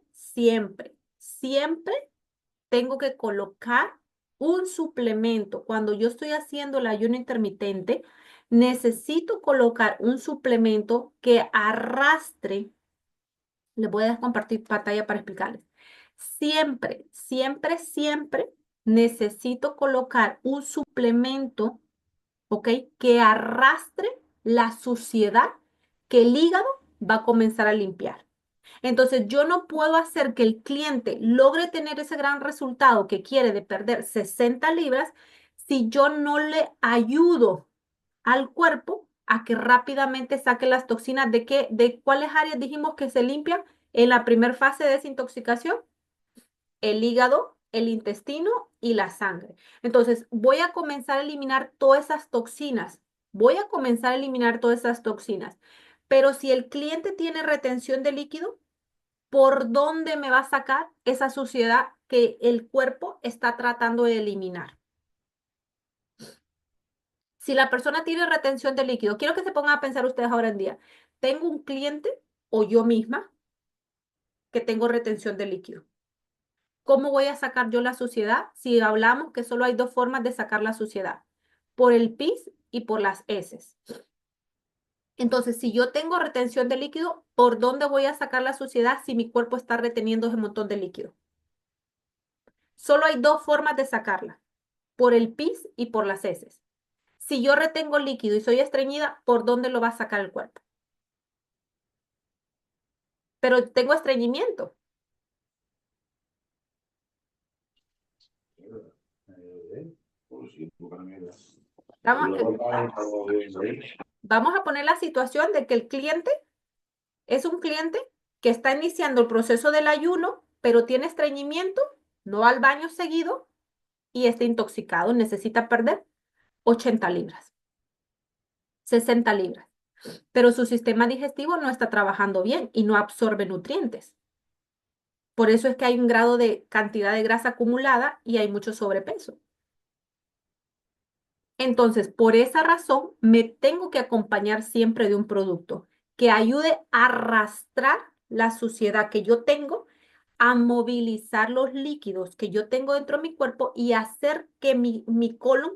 S1: tengo que colocar un suplemento. Cuando yo estoy haciendo el ayuno intermitente, necesito colocar un suplemento que arrastre. Les voy a compartir pantalla para explicarles. Siempre necesito colocar un suplemento, ¿ok? Que arrastre la suciedad que el hígado va a comenzar a limpiar. Entonces, yo no puedo hacer que el cliente logre tener ese gran resultado que quiere de perder 60 libras si yo no le ayudo al cuerpo a que rápidamente saque las toxinas. ¿De qué? ¿De cuáles áreas dijimos que se limpian en la primera fase de desintoxicación? El hígado, el intestino y la sangre. Entonces, voy a comenzar a eliminar todas esas toxinas. Voy a comenzar a eliminar todas esas toxinas. Pero si el cliente tiene retención de líquido, ¿por dónde me va a sacar esa suciedad que el cuerpo está tratando de eliminar? Si la persona tiene retención de líquido, quiero que se pongan a pensar ustedes ahora en día, ¿tengo un cliente o yo misma que tengo retención de líquido? ¿Cómo voy a sacar yo la suciedad si hablamos que solo hay dos formas de sacar la suciedad? Por el pis y por las heces. Entonces, si yo tengo retención de líquido, ¿por dónde voy a sacar la suciedad si mi cuerpo está reteniendo ese montón de líquido? Solo hay dos formas de sacarla, por el pis y por las heces. Si yo retengo líquido y soy estreñida, ¿por dónde lo va a sacar el cuerpo? Pero tengo estreñimiento. Vamos, vamos a poner la situación de que el cliente es un cliente que está iniciando el proceso del ayuno, pero tiene estreñimiento, no va al baño seguido y está intoxicado. Necesita perder 80 libras, 60 libras. Pero su sistema digestivo no está trabajando bien y no absorbe nutrientes. Por eso es que hay un grado de cantidad de grasa acumulada y hay mucho sobrepeso. Entonces, por esa razón, me tengo que acompañar siempre de un producto que ayude a arrastrar la suciedad que yo tengo, a movilizar los líquidos que yo tengo dentro de mi cuerpo y hacer que mi colon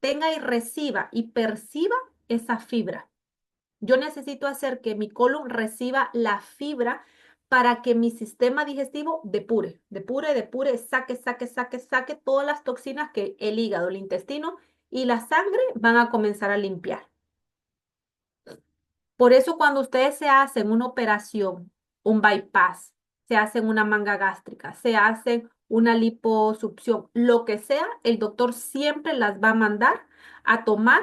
S1: tenga y reciba y perciba esa fibra. Yo necesito hacer que mi colon reciba la fibra para que mi sistema digestivo depure, saque todas las toxinas que el hígado, el intestino y la sangre van a comenzar a limpiar. Por eso cuando ustedes se hacen una operación, un bypass, se hacen una manga gástrica, se hacen una liposucción, lo que sea, el doctor siempre las va a mandar a tomar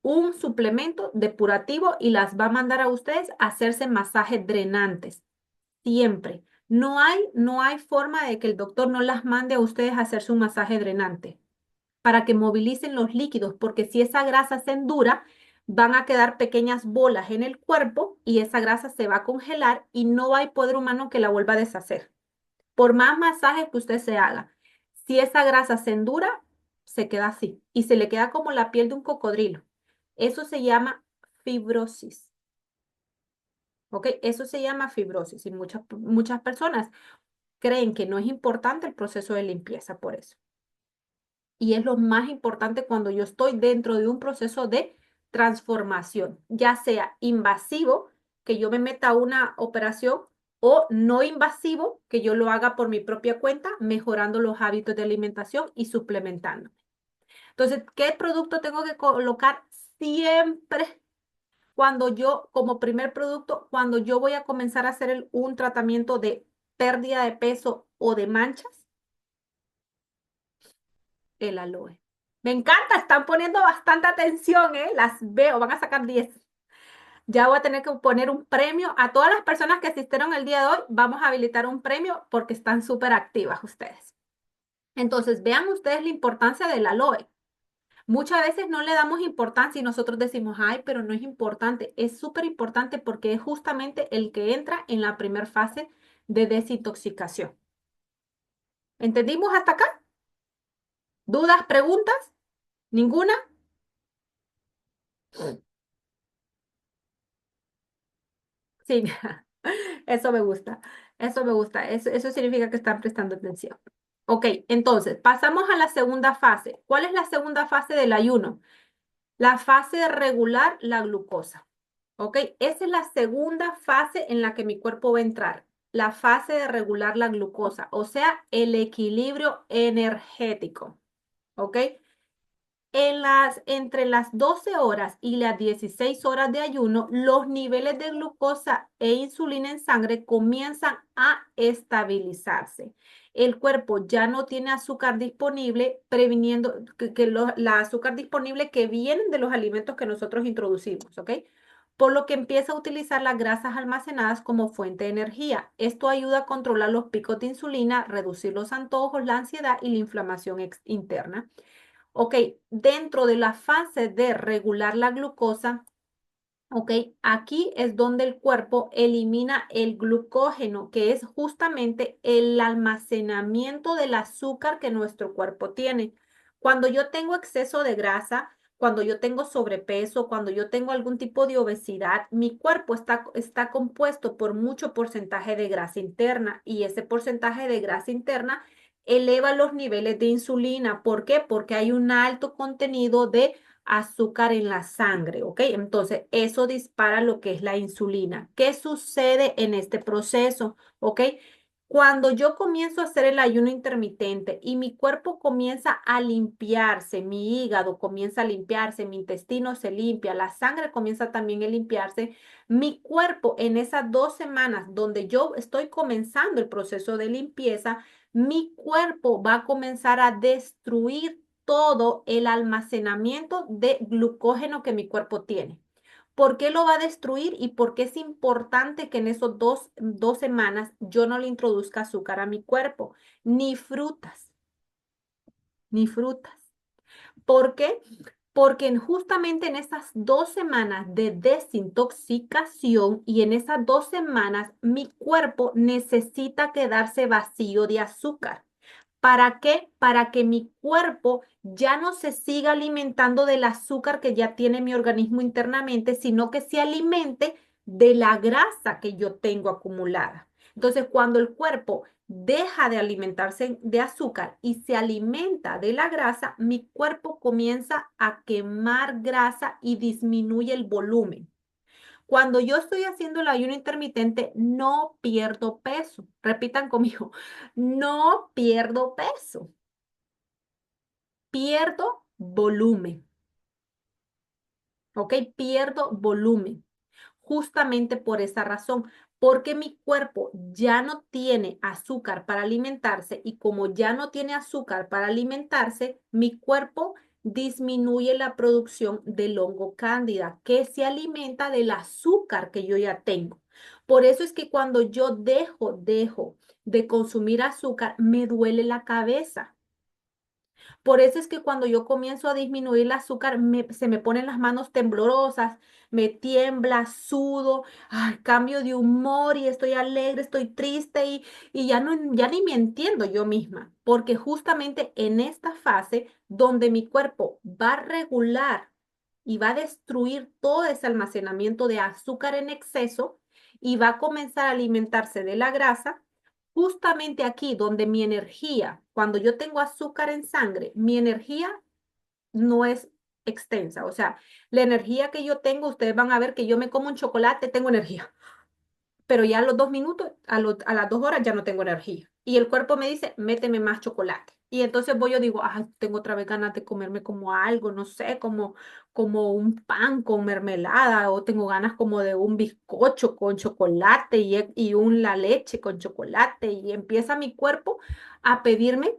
S1: un suplemento depurativo y las va a mandar a ustedes a hacerse masajes drenantes. Siempre. No hay forma de que el doctor no las mande a ustedes a hacerse un masaje drenante para que movilicen los líquidos, porque si esa grasa se endura, van a quedar pequeñas bolas en el cuerpo y esa grasa se va a congelar y no hay poder humano que la vuelva a deshacer. Por más masajes que usted se haga, si esa grasa se endura, se queda así y se le queda como la piel de un cocodrilo. Eso se llama fibrosis. ¿Ok? Eso se llama fibrosis y muchas personas creen que no es importante el proceso de limpieza por eso. Y es lo más importante cuando yo estoy dentro de un proceso de transformación, ya sea invasivo, que yo me meta a una operación, o no invasivo, que yo lo haga por mi propia cuenta, mejorando los hábitos de alimentación y suplementando. Entonces, ¿qué producto tengo que colocar siempre cuando yo, como primer producto, cuando yo voy a comenzar a hacer un tratamiento de pérdida de peso o de manchas? El aloe. Me encanta, están poniendo bastante atención, ¿eh? Las veo, van a sacar 10. Ya voy a tener que poner un premio a todas las personas que asistieron el día de hoy. Vamos a habilitar un premio porque están súper activas ustedes. Entonces, vean ustedes la importancia del aloe. Muchas veces no le damos importancia y nosotros decimos, ay, pero no es importante. Es súper importante porque es justamente el que entra en la primera fase de desintoxicación. ¿Entendimos hasta acá? ¿Dudas, preguntas? ¿Ninguna? Sí, eso me gusta. Eso me gusta. Eso significa que están prestando atención. Ok, entonces pasamos a la segunda fase. ¿Cuál es la segunda fase del ayuno? La fase de regular la glucosa. ¿Ok? Esa es la segunda fase en la que mi cuerpo va a entrar. La fase de regular la glucosa, o sea, el equilibrio energético. ¿Ok? Entre las 12 horas y las 16 horas de ayuno, los niveles de glucosa e insulina en sangre comienzan a estabilizarse. El cuerpo ya no tiene azúcar disponible, previniendo la azúcar disponible que vienen de los alimentos que nosotros introducimos, ¿ok? Por lo que empieza a utilizar las grasas almacenadas como fuente de energía. Esto ayuda a controlar los picos de insulina, reducir los antojos, la ansiedad y la inflamación interna. Ok, dentro de la fase de regular la glucosa, ok, aquí es donde el cuerpo elimina el glucógeno, que es justamente el almacenamiento del azúcar que nuestro cuerpo tiene. Cuando yo tengo exceso de grasa, cuando yo tengo sobrepeso, cuando yo tengo algún tipo de obesidad, mi cuerpo está compuesto por mucho porcentaje de grasa interna y ese porcentaje de grasa interna eleva los niveles de insulina. ¿Por qué? Porque hay un alto contenido de azúcar en la sangre, ¿ok? Entonces, eso dispara lo que es la insulina. ¿Qué sucede en este proceso? ¿Ok? Cuando yo comienzo a hacer el ayuno intermitente y mi cuerpo comienza a limpiarse, mi hígado comienza a limpiarse, mi intestino se limpia, la sangre comienza también a limpiarse, mi cuerpo en esas 2 semanas donde yo estoy comenzando el proceso de limpieza, mi cuerpo va a comenzar a destruir todo el almacenamiento de glucógeno que mi cuerpo tiene. ¿Por qué lo va a destruir y por qué es importante que en esos 2 semanas yo no le introduzca azúcar a mi cuerpo? Ni frutas, ni frutas. ¿Por qué? Porque justamente en esas 2 semanas de desintoxicación y en esas 2 semanas mi cuerpo necesita quedarse vacío de azúcar. ¿Para qué? Para que mi cuerpo ya no se siga alimentando del azúcar que ya tiene mi organismo internamente, sino que se alimente de la grasa que yo tengo acumulada. Entonces, cuando el cuerpo deja de alimentarse de azúcar y se alimenta de la grasa, mi cuerpo comienza a quemar grasa y disminuye el volumen. Cuando yo estoy haciendo el ayuno intermitente, no pierdo peso. Repitan conmigo, no pierdo peso, pierdo volumen, ¿ok? Pierdo volumen. Justamente por esa razón, porque mi cuerpo ya no tiene azúcar para alimentarse y como ya no tiene azúcar para alimentarse, mi cuerpo disminuye la producción del hongo cándida, que se alimenta del azúcar que yo ya tengo. Por eso es que cuando yo dejo de consumir azúcar, me duele la cabeza. Por eso es que cuando yo comienzo a disminuir el azúcar, se me ponen las manos temblorosas, me tiembla, sudo, ay, cambio de humor y estoy alegre, estoy triste y ya, no, ya ni me entiendo yo misma, porque justamente en esta fase donde mi cuerpo va a regular y va a destruir todo ese almacenamiento de azúcar en exceso y va a comenzar a alimentarse de la grasa, justamente aquí donde mi energía, cuando yo tengo azúcar en sangre, mi energía no es extensa. O sea, la energía que yo tengo, ustedes van a ver que yo me como un chocolate, tengo energía, pero ya a los 2 minutos, a las 2 horas ya no tengo energía. Y el cuerpo me dice, méteme más chocolate. Y entonces voy yo digo, ah, tengo otra vez ganas de comerme como algo, no sé, como un pan con mermelada, o tengo ganas como de un bizcocho con chocolate y la leche con chocolate. Y empieza mi cuerpo a pedirme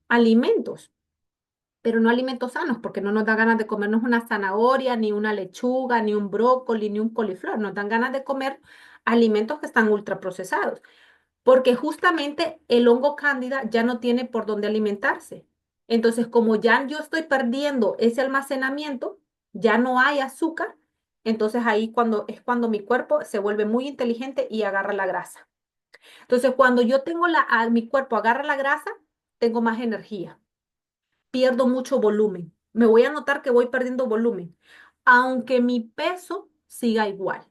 S1: alimentos. pero no alimentos sanos, porque no nos da ganas de comernos una zanahoria, ni una lechuga, ni un brócoli, ni un coliflor. Nos dan ganas de comer alimentos que están ultraprocesados, porque justamente el hongo cándida ya no tiene por dónde alimentarse. Entonces, como ya yo estoy perdiendo ese almacenamiento, ya no hay azúcar, entonces ahí es cuando mi cuerpo se vuelve muy inteligente y agarra la grasa. Entonces, cuando yo tengo mi cuerpo agarra la grasa, tengo más energía, pierdo mucho volumen. Me voy a notar que voy perdiendo volumen, aunque mi peso siga igual,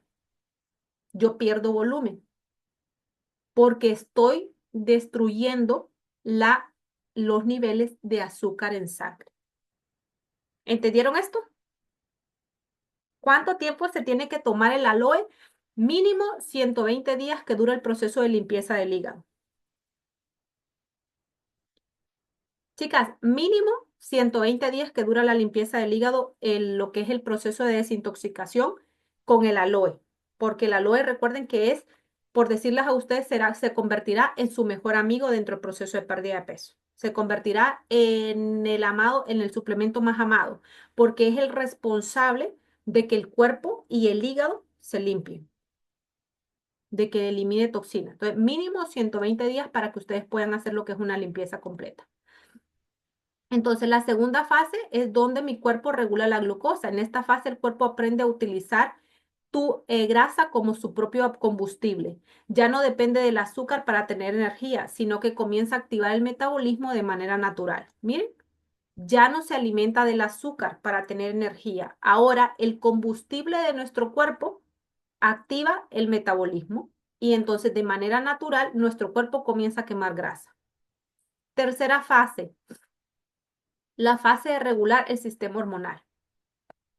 S1: yo pierdo volumen porque estoy destruyendo los niveles de azúcar en sangre. ¿Entendieron esto? ¿Cuánto tiempo se tiene que tomar el aloe? Mínimo 120 días que dura el proceso de limpieza del hígado. Chicas, mínimo 120 días que dura la limpieza del hígado, lo que es el proceso de desintoxicación con el aloe. Porque el aloe, recuerden que es, por decirles a ustedes, se convertirá en su mejor amigo dentro del proceso de pérdida de peso. Se convertirá en el amado, en el suplemento más amado, porque es el responsable de que el cuerpo y el hígado se limpien, de que elimine toxinas. Entonces, mínimo 120 días para que ustedes puedan hacer lo que es una limpieza completa. Entonces, la segunda fase es donde mi cuerpo regula la glucosa. En esta fase, el cuerpo aprende a utilizar tu grasa como su propio combustible. Ya no depende del azúcar para tener energía, sino que comienza a activar el metabolismo de manera natural. Miren, ya no se alimenta del azúcar para tener energía. Ahora, el combustible de nuestro cuerpo activa el metabolismo y entonces de manera natural nuestro cuerpo comienza a quemar grasa. Tercera fase, la fase de regular el sistema hormonal.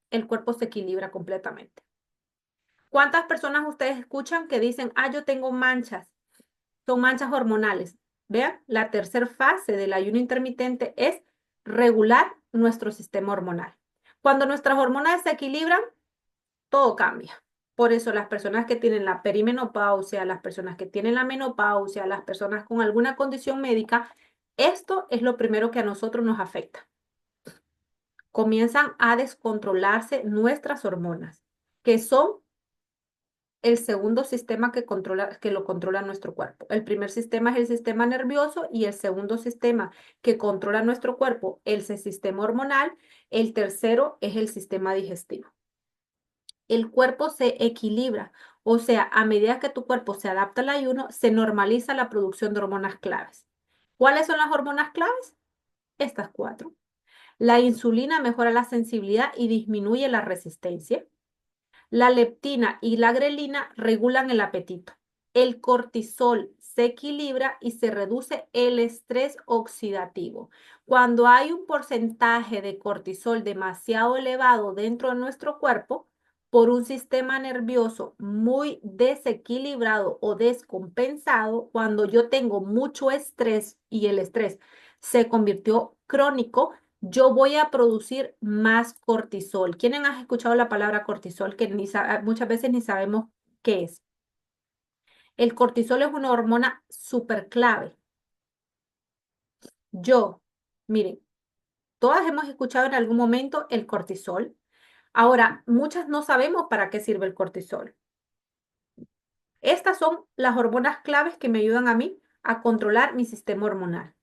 S1: El cuerpo se equilibra completamente. ¿Cuántas personas ustedes escuchan que dicen, yo tengo manchas? Son manchas hormonales. Vean, la tercera fase del ayuno intermitente es regular nuestro sistema hormonal. Cuando nuestras hormonas se equilibran, todo cambia. Por eso las personas que tienen la perimenopausia, las personas que tienen la menopausia, las personas con alguna condición médica, esto es lo primero que a nosotros nos afecta. Comienzan a descontrolarse nuestras hormonas, que son el segundo sistema que lo controla nuestro cuerpo. El primer sistema es el sistema nervioso y el segundo sistema que controla nuestro cuerpo es el sistema hormonal. El tercero es el sistema digestivo. El cuerpo se equilibra, o sea, a medida que tu cuerpo se adapta al ayuno, se normaliza la producción de hormonas claves. ¿Cuáles son las hormonas claves? Estas cuatro. La insulina mejora la sensibilidad y disminuye la resistencia. La leptina y la grelina regulan el apetito. El cortisol se equilibra y se reduce el estrés oxidativo. Cuando hay un porcentaje de cortisol demasiado elevado dentro de nuestro cuerpo, por un sistema nervioso muy desequilibrado o descompensado, cuando yo tengo mucho estrés y el estrés se convirtió crónico, yo voy a producir más cortisol. ¿Quiénes han escuchado la palabra cortisol que muchas veces ni sabemos qué es? El cortisol es una hormona súper clave. Yo, miren, todas hemos escuchado en algún momento el cortisol. Ahora, muchas no sabemos para qué sirve el cortisol. Estas son las hormonas claves que me ayudan a mí a controlar mi sistema hormonal.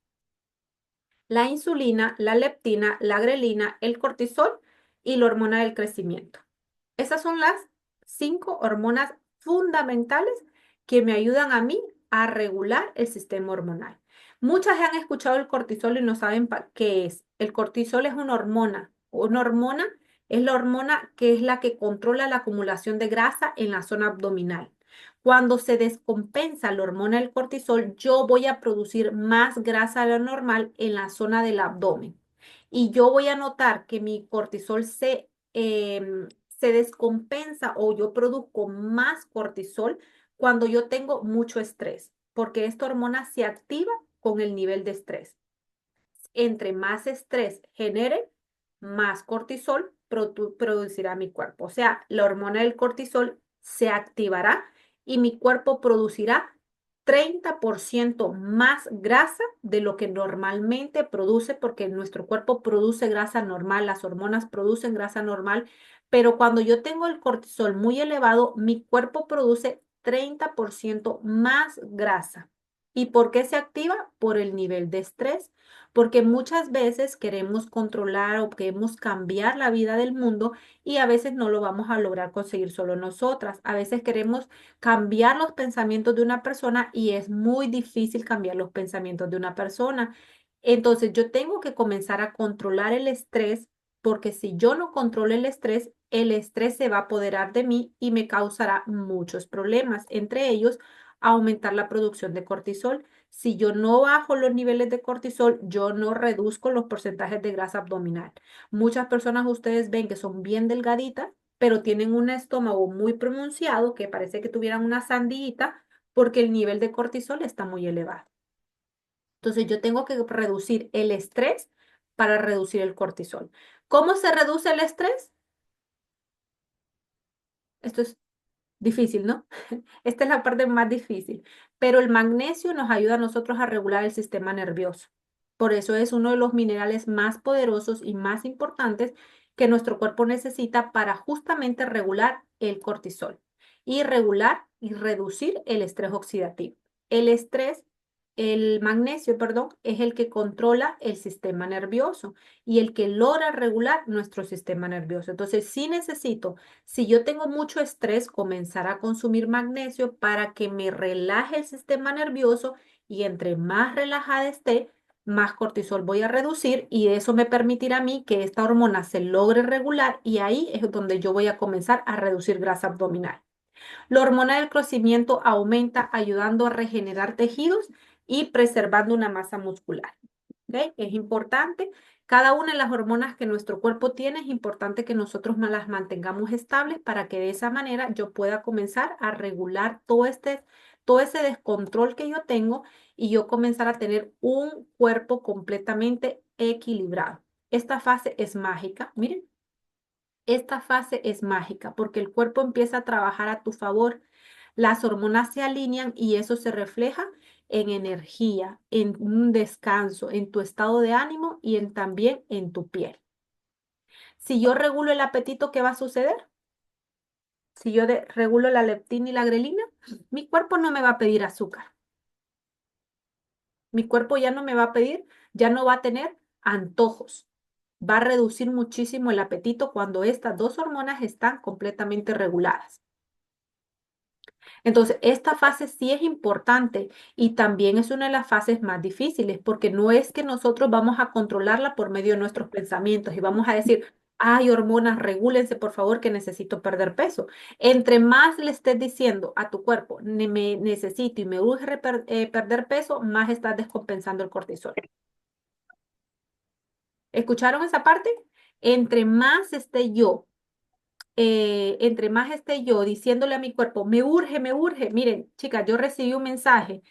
S1: La insulina, la leptina, la grelina, el cortisol y la hormona del crecimiento. Esas son las 5 hormonas fundamentales que me ayudan a mí a regular el sistema hormonal. Muchas han escuchado el cortisol y no saben qué es. El cortisol es una hormona. Una hormona es la hormona que es la que controla la acumulación de grasa en la zona abdominal. Cuando se descompensa la hormona del cortisol, yo voy a producir más grasa de lo normal en la zona del abdomen. Y yo voy a notar que mi cortisol se descompensa o yo produzco más cortisol cuando yo tengo mucho estrés, porque esta hormona se activa con el nivel de estrés. Entre más estrés genere, más cortisol producirá mi cuerpo. O sea, la hormona del cortisol se activará y mi cuerpo producirá 30% más grasa de lo que normalmente produce, porque nuestro cuerpo produce grasa normal, las hormonas producen grasa normal, pero cuando yo tengo el cortisol muy elevado, mi cuerpo produce 30% más grasa. ¿Y por qué se activa? Por el nivel de estrés, porque muchas veces queremos controlar o queremos cambiar la vida del mundo y a veces no lo vamos a lograr conseguir solo nosotras. A veces queremos cambiar los pensamientos de una persona y es muy difícil cambiar los pensamientos de una persona. Entonces yo tengo que comenzar a controlar el estrés porque si yo no controlo el estrés se va a apoderar de mí y me causará muchos problemas, entre ellos aumentar la producción de cortisol. Si yo no bajo los niveles de cortisol, yo no reduzco los porcentajes de grasa abdominal. Muchas personas ustedes ven que son bien delgaditas pero tienen un estómago muy pronunciado que parece que tuvieran una sandía porque el nivel de cortisol está muy elevado. Entonces yo tengo que reducir el estrés para reducir el cortisol. ¿Cómo se reduce el estrés? Esto es difícil, ¿no? Esta es la parte más difícil, pero el magnesio nos ayuda a nosotros a regular el sistema nervioso. Por eso es uno de los minerales más poderosos y más importantes que nuestro cuerpo necesita para justamente regular el cortisol y regular y reducir el estrés oxidativo. El estrés, el magnesio, perdón, es el que controla el sistema nervioso y el que logra regular nuestro sistema nervioso. Entonces, sí necesito si yo tengo mucho estrés, comenzar a consumir magnesio para que me relaje el sistema nervioso y entre más relajada esté, más cortisol voy a reducir y eso me permitirá a mí que esta hormona se logre regular y ahí es donde yo voy a comenzar a reducir grasa abdominal. La hormona del crecimiento aumenta ayudando a regenerar tejidos y preservando una masa muscular. ¿Ok? Es importante. Cada una de las hormonas que nuestro cuerpo tiene es importante que nosotros las mantengamos estables para que de esa manera yo pueda comenzar a regular todo ese descontrol que yo tengo y yo comenzar a tener un cuerpo completamente equilibrado. Esta fase es mágica. Miren, esta fase es mágica porque el cuerpo empieza a trabajar a tu favor. Las hormonas se alinean y eso se refleja en energía, en un descanso, en tu estado de ánimo y también en tu piel. Si yo regulo el apetito, ¿qué va a suceder? Si yo regulo la leptina y la grelina, mi cuerpo no me va a pedir azúcar. Mi cuerpo ya no me va a pedir, ya no va a tener antojos. Va a reducir muchísimo el apetito cuando estas dos hormonas están completamente reguladas. Entonces, esta fase sí es importante y también es una de las fases más difíciles porque no es que nosotros vamos a controlarla por medio de nuestros pensamientos y vamos a decir, ay, hormonas, regúlense, por favor, que necesito perder peso. Entre más le estés diciendo a tu cuerpo, me necesito y me urge perder peso, más estás descompensando el cortisol. ¿Escucharon esa parte? Entre más esté yo entre más esté yo diciéndole a mi cuerpo, me urge, me urge. Miren, chicas, yo recibí un mensaje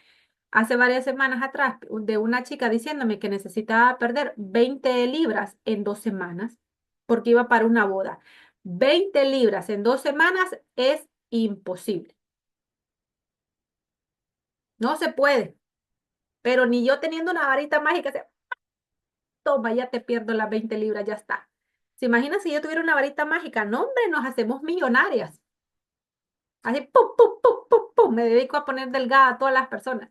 S1: hace varias semanas atrás de una chica diciéndome que necesitaba perder 20 libras en 2 semanas porque iba para una boda. 20 libras en 2 semanas es imposible. No se puede. Pero ni yo teniendo una varita mágica, toma, ya te pierdo las 20 libras, ya está. ¿Se imagina si yo tuviera una varita mágica? No, hombre, nos hacemos millonarias. Así, pum, pum, pum, pum, pum, me dedico a poner delgada a todas las personas.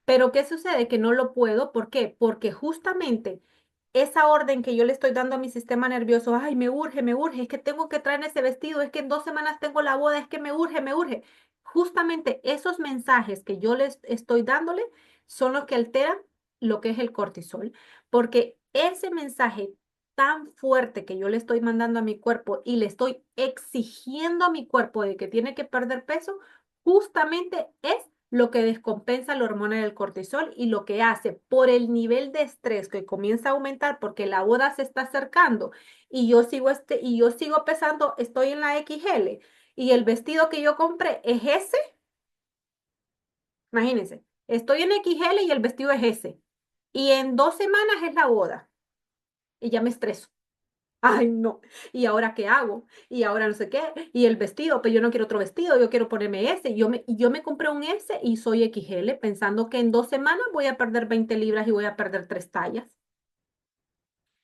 S1: Pero ¿qué sucede? Que no lo puedo. ¿Por qué? Porque justamente esa orden que yo le estoy dando a mi sistema nervioso, ay, me urge, es que tengo que traer ese vestido, es que en 2 semanas tengo la boda, es que me urge, me urge. Justamente esos mensajes que yo les estoy dándole son los que alteran lo que es el cortisol, porque ese mensaje tan fuerte que yo le estoy mandando a mi cuerpo y le estoy exigiendo a mi cuerpo de que tiene que perder peso, justamente es lo que descompensa la hormona del cortisol y lo que hace por el nivel de estrés que comienza a aumentar porque la boda se está acercando y yo sigo pesando, estoy en la XL y el vestido que yo compré es ese, imagínense, estoy en XL y el vestido es ese y en 2 semanas es la boda y ya me estreso. Ay, no. ¿Y ahora qué hago? Y ahora no sé qué. Y el vestido, pero yo no quiero otro vestido, yo quiero ponerme ese. Yo me compré un S y soy XL pensando que en 2 semanas voy a perder 20 libras y voy a perder 3 tallas.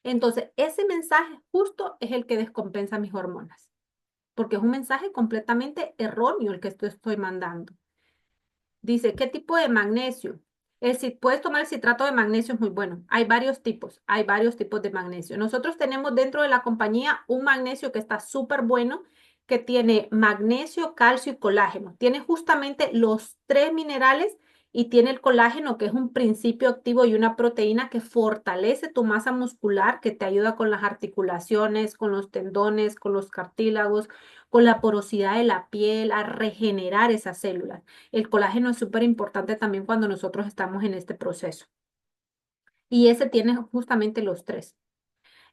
S1: Entonces, ese mensaje justo es el que descompensa mis hormonas, porque es un mensaje completamente erróneo el que estoy mandando. Dice, ¿qué tipo de magnesio? Puedes tomar el citrato de magnesio, es muy bueno. Hay varios tipos de magnesio. Nosotros tenemos dentro de la compañía un magnesio que está súper bueno, que tiene magnesio, calcio y colágeno. Tiene justamente los tres minerales y tiene el colágeno, que es un principio activo y una proteína que fortalece tu masa muscular, que te ayuda con las articulaciones, con los tendones, con los cartílagos, con la porosidad de la piel, a regenerar esas células. El colágeno es súper importante también cuando nosotros estamos en este proceso. Y ese tiene justamente los tres.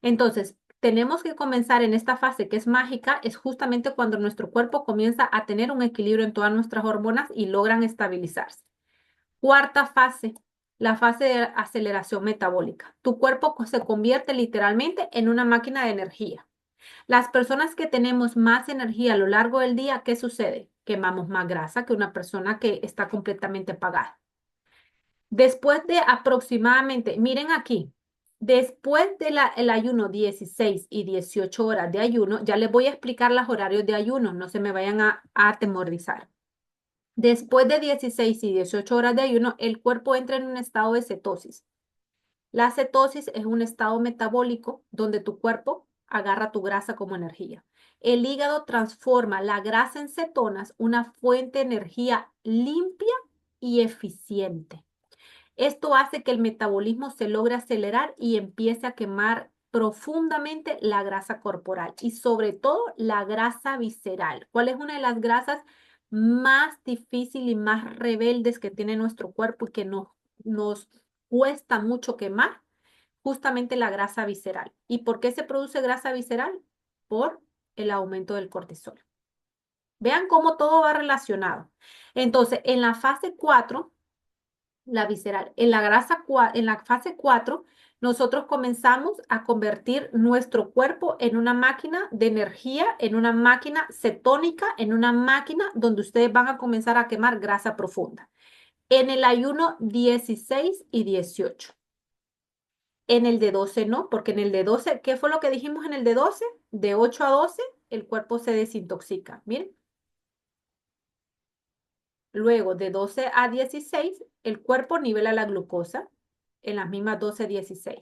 S1: Entonces, tenemos que comenzar en esta fase que es mágica, es justamente cuando nuestro cuerpo comienza a tener un equilibrio en todas nuestras hormonas y logran estabilizarse. Cuarta fase, la fase de aceleración metabólica. Tu cuerpo se convierte literalmente en una máquina de energía. Las personas que tenemos más energía a lo largo del día, ¿qué sucede? Quemamos más grasa que una persona que está completamente apagada. Después de aproximadamente, miren aquí, después del ayuno 16 y 18 horas de ayuno, ya les voy a explicar los horarios de ayuno, no se me vayan a atemorizar. Después de 16 y 18 horas de ayuno, el cuerpo entra en un estado de cetosis. La cetosis es un estado metabólico donde tu cuerpo agarra tu grasa como energía. El hígado transforma la grasa en cetonas, una fuente de energía limpia y eficiente. Esto hace que el metabolismo se logre acelerar y empiece a quemar profundamente la grasa corporal y sobre todo la grasa visceral. ¿Cuál es una de las grasas más difíciles y más rebeldes que tiene nuestro cuerpo y que nos cuesta mucho quemar? Justamente la grasa visceral. ¿Y por qué se produce grasa visceral? Por el aumento del cortisol. Vean cómo todo va relacionado. Entonces, en la fase 4 la visceral. En la fase 4 nosotros comenzamos a convertir nuestro cuerpo en una máquina de energía, en una máquina cetónica, en una máquina donde ustedes van a comenzar a quemar grasa profunda. En el ayuno 16 y 18. En el de 12 no, porque en el de 12, ¿qué fue lo que dijimos en el de 12? De 8 a 12, el cuerpo se desintoxica. Miren. Luego, de 12 a 16, el cuerpo nivela la glucosa en las mismas 12 a 16.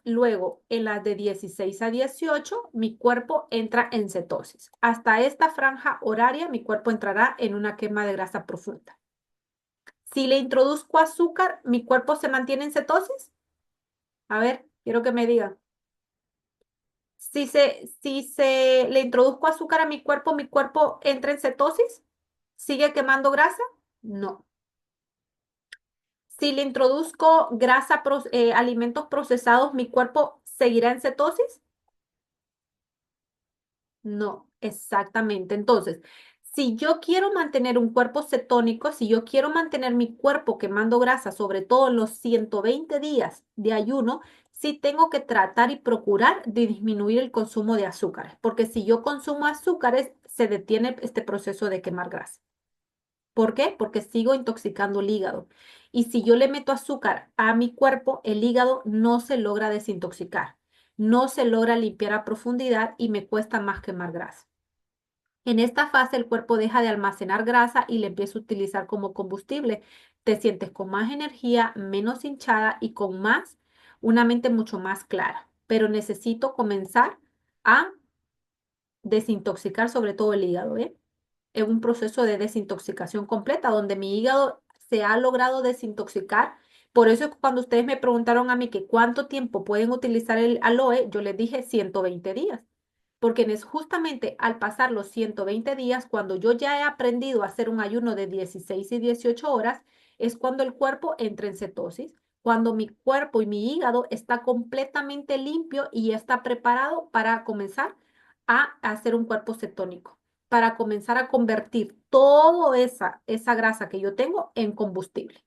S1: Luego, en las de 16 a 18, mi cuerpo entra en cetosis. Hasta esta franja horaria, mi cuerpo entrará en una quema de grasa profunda. Si le introduzco azúcar, ¿mi cuerpo se mantiene en cetosis? A ver, quiero que me digan. Si se le introduzco azúcar a mi cuerpo entra en cetosis. ¿Sigue quemando grasa? No. Si le introduzco alimentos procesados, ¿mi cuerpo seguirá en cetosis? No, exactamente. Entonces, si yo quiero mantener un cuerpo cetónico, si yo quiero mantener mi cuerpo quemando grasa, sobre todo en los 120 días de ayuno, sí tengo que tratar y procurar de disminuir el consumo de azúcares, porque si yo consumo azúcares, se detiene este proceso de quemar grasa. ¿Por qué? Porque sigo intoxicando el hígado. Y si yo le meto azúcar a mi cuerpo, el hígado no se logra desintoxicar, no se logra limpiar a profundidad y me cuesta más quemar grasa. En esta fase el cuerpo deja de almacenar grasa y le empieza a utilizar como combustible. Te sientes con más energía, menos hinchada y con una mente mucho más clara. Pero necesito comenzar a desintoxicar sobre todo el hígado, ¿eh? En un proceso de desintoxicación completa, donde mi hígado se ha logrado desintoxicar. Por eso es que cuando ustedes me preguntaron a mí que cuánto tiempo pueden utilizar el aloe, yo les dije 120 días, porque es justamente al pasar los 120 días, cuando yo ya he aprendido a hacer un ayuno de 16 y 18 horas, es cuando el cuerpo entra en cetosis, cuando mi cuerpo y mi hígado está completamente limpio y está preparado para comenzar a hacer un cuerpo cetónico, para comenzar a convertir toda esa grasa que yo tengo en combustible.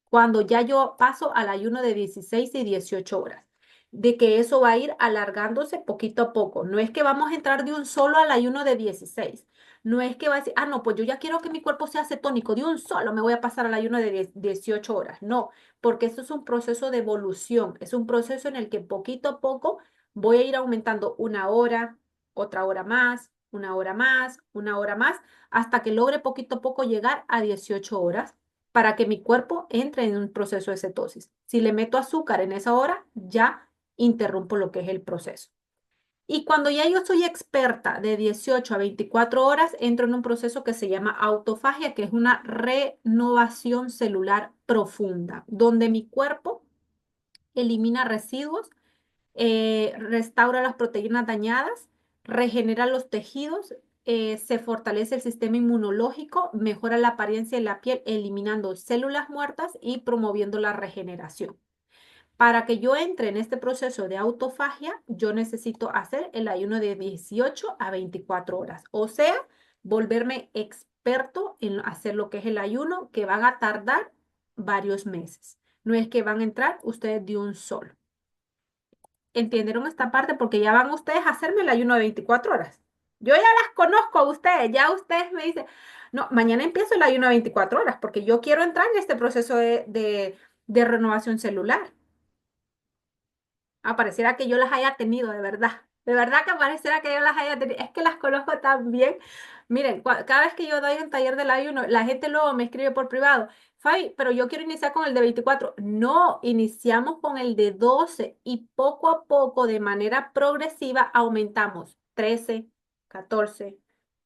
S1: Cuando ya yo paso al ayuno de 16 y 18 horas. de que eso va a ir alargándose poquito a poco. No es que vamos a entrar de un solo al ayuno de 16. No es que va a decir, ah, no, pues yo ya quiero que mi cuerpo sea cetónico, de un solo me voy a pasar al ayuno de 18 horas. No, porque eso es un proceso de evolución, es un proceso en el que poquito a poco voy a ir aumentando una hora, otra hora más, una hora más, una hora más, hasta que logre poquito a poco llegar a 18 horas para que mi cuerpo entre en un proceso de cetosis. Si le meto azúcar en esa hora, ya interrumpo lo que es el proceso. Y cuando ya yo soy experta de 18 a 24 horas, entro en un proceso que se llama autofagia, que es una renovación celular profunda, donde mi cuerpo elimina residuos, restaura las proteínas dañadas, regenera los tejidos, se fortalece el sistema inmunológico, mejora la apariencia de la piel, eliminando células muertas y promoviendo la regeneración. Para que yo entre en este proceso de autofagia, yo necesito hacer el ayuno de 18 a 24 horas, o sea, volverme experto en hacer lo que es el ayuno, que van a tardar varios meses. No es que van a entrar ustedes de un solo. ¿Entendieron esta parte? Porque ya van ustedes a hacerme el ayuno de 24 horas. Yo ya las conozco a ustedes, ya ustedes me dicen, no, mañana empiezo el ayuno de 24 horas porque yo quiero entrar en este proceso de renovación celular. Pareciera que yo las haya tenido, de verdad. De verdad que pareciera que yo las haya tenido. Es que las conozco tan bien. Miren, cada vez que yo doy un taller del ayuno, la gente luego me escribe por privado. Fabi, pero yo quiero iniciar con el de 24. No, iniciamos con el de 12 y poco a poco, de manera progresiva, aumentamos 13, 14,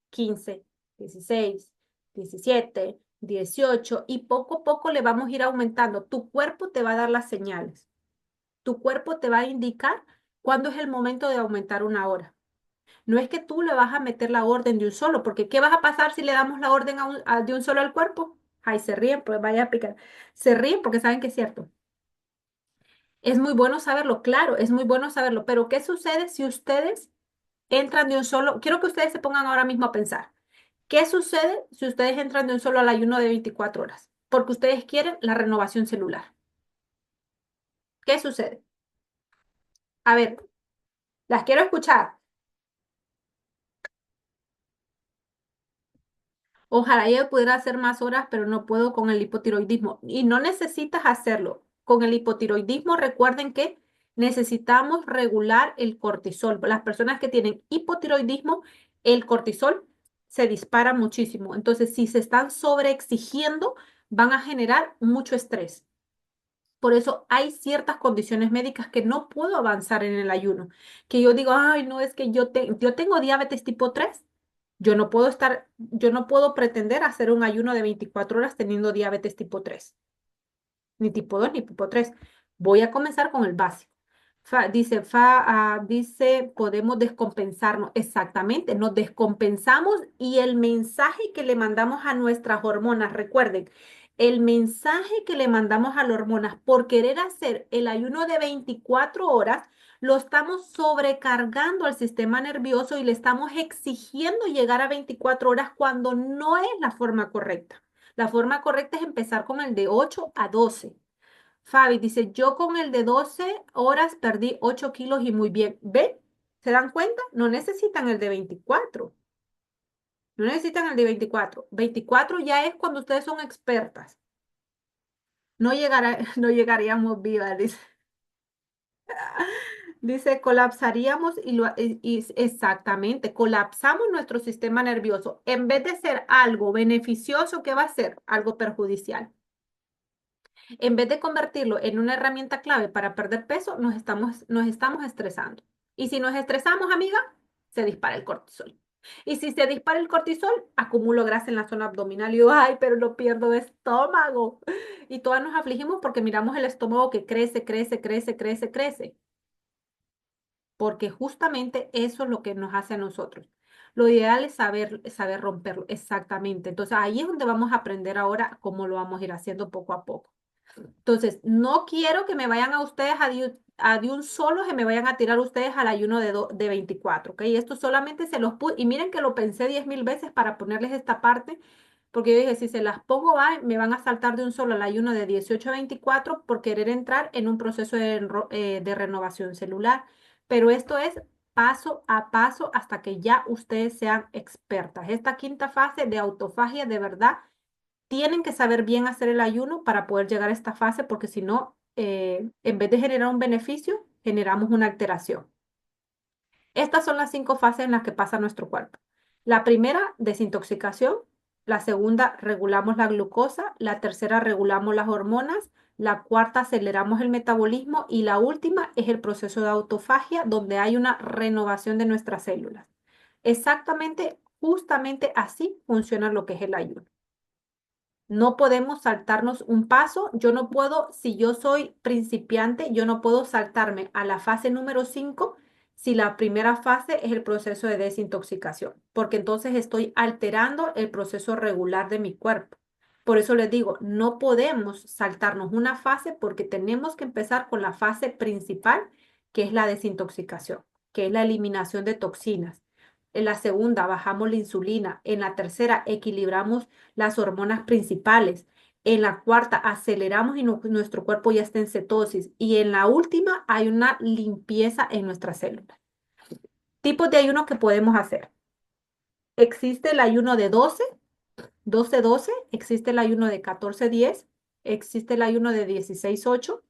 S1: 15, 16, 17, 18 y poco a poco le vamos a ir aumentando. Tu cuerpo te va a dar las señales. Tu cuerpo te va a indicar cuándo es el momento de aumentar una hora. No es que tú le vas a meter la orden de un solo, porque ¿qué vas a pasar si le damos la orden de un solo al cuerpo? Ay, se ríen, pues vaya a picar. Se ríen porque saben que es cierto. Es muy bueno saberlo, claro, es muy bueno saberlo, pero ¿qué sucede si ustedes entran de un solo? Quiero que ustedes se pongan ahora mismo a pensar. ¿Qué sucede si ustedes entran de un solo al ayuno de 24 horas? Porque ustedes quieren la renovación celular. ¿Qué sucede? A ver, las quiero escuchar. Ojalá yo pudiera hacer más horas, pero no puedo con el hipotiroidismo. Y no necesitas hacerlo. Con el hipotiroidismo, recuerden que necesitamos regular el cortisol. Las personas que tienen hipotiroidismo, el cortisol se dispara muchísimo. Entonces, si se están sobreexigiendo, van a generar mucho estrés. Por eso hay ciertas condiciones médicas que no puedo avanzar en el ayuno. Que yo digo, ay, no, es que yo tengo diabetes tipo 3. Yo no puedo pretender hacer un ayuno de 24 horas teniendo diabetes tipo 3 ni tipo 2 ni tipo 3. Voy a comenzar con el básico. Dice, podemos descompensarnos. Exactamente, nos descompensamos y el mensaje que le mandamos a nuestras hormonas, recuerden, el mensaje que le mandamos a las hormonas por querer hacer el ayuno de 24 horas, lo estamos sobrecargando al sistema nervioso y le estamos exigiendo llegar a 24 horas cuando no es la forma correcta. La forma correcta es empezar con el de 8 a 12. Fabi dice, yo con el de 12 horas perdí 8 kilos y muy bien. ¿Ven? ¿Se dan cuenta? No necesitan el de 24. No necesitan el de 24. 24 ya es cuando ustedes son expertas. No llegaríamos vivas, dice. Dice, colapsaríamos y exactamente, colapsamos nuestro sistema nervioso. En vez de ser algo beneficioso, ¿qué va a ser? Algo perjudicial. En vez de convertirlo en una herramienta clave para perder peso, nos estamos estresando. Y si nos estresamos, amiga, se dispara el cortisol. Y si se dispara el cortisol, acumulo grasa en la zona abdominal y digo, ay, pero no pierdo de estómago. Y todas nos afligimos porque miramos el estómago que crece, crece, crece, crece, crece. Porque justamente eso es lo que nos hace a nosotros. Lo ideal es saber romperlo, exactamente. Entonces ahí es donde vamos a aprender ahora cómo lo vamos a ir haciendo poco a poco. Entonces, no quiero que me vayan a ustedes de un solo, que me vayan a tirar ustedes al ayuno de 24, ¿ok? Esto solamente se los puse, y miren que lo pensé 10.000 veces para ponerles esta parte, porque yo dije, si se las pongo, me van a saltar de un solo el ayuno de 18 a 24 por querer entrar en un proceso de renovación celular. Pero esto es paso a paso hasta que ya ustedes sean expertas. Esta quinta fase de autofagia, de verdad, tienen que saber bien hacer el ayuno para poder llegar a esta fase, porque si no, en vez de generar un beneficio, generamos una alteración. Estas son las 5 fases en las que pasa nuestro cuerpo. La primera, desintoxicación. La segunda, regulamos la glucosa. La tercera, regulamos las hormonas. La cuarta, aceleramos el metabolismo. Y la última es el proceso de autofagia, donde hay una renovación de nuestras células. Exactamente, justamente así funciona lo que es el ayuno. No podemos saltarnos un paso. Yo no puedo, si yo soy principiante, yo no puedo saltarme a la fase número 5 si la primera fase es el proceso de desintoxicación, porque entonces estoy alterando el proceso regular de mi cuerpo. Por eso les digo, no podemos saltarnos una fase porque tenemos que empezar con la fase principal, que es la desintoxicación, que es la eliminación de toxinas. En la segunda bajamos la insulina. En la tercera equilibramos las hormonas principales. En la cuarta aceleramos y nuestro cuerpo ya está en cetosis. Y en la última hay una limpieza en nuestras células. Tipos de ayuno que podemos hacer. Existe el ayuno de 12-12, existe el ayuno de 14-10, existe el ayuno de 16-8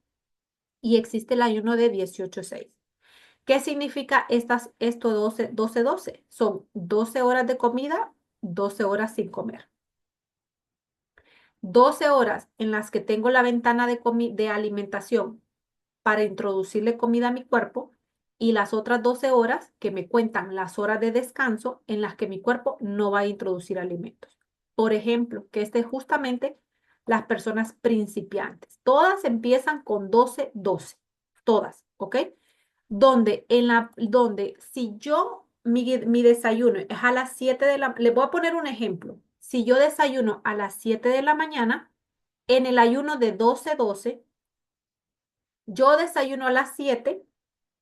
S1: y existe el ayuno de 18-6. ¿Qué significa esto 12-12-12? Son 12 horas de comida, 12 horas sin comer. 12 horas en las que tengo la ventana de alimentación para introducirle comida a mi cuerpo y las otras 12 horas que me cuentan las horas de descanso en las que mi cuerpo no va a introducir alimentos. Por ejemplo, que este es justamente las personas principiantes. Todas empiezan con 12-12, todas, ¿ok? Donde si yo, mi desayuno es a las 7 de la, les voy a poner un ejemplo. Si yo desayuno a las 7 de la mañana, en el ayuno de 12-12, yo desayuno a las 7,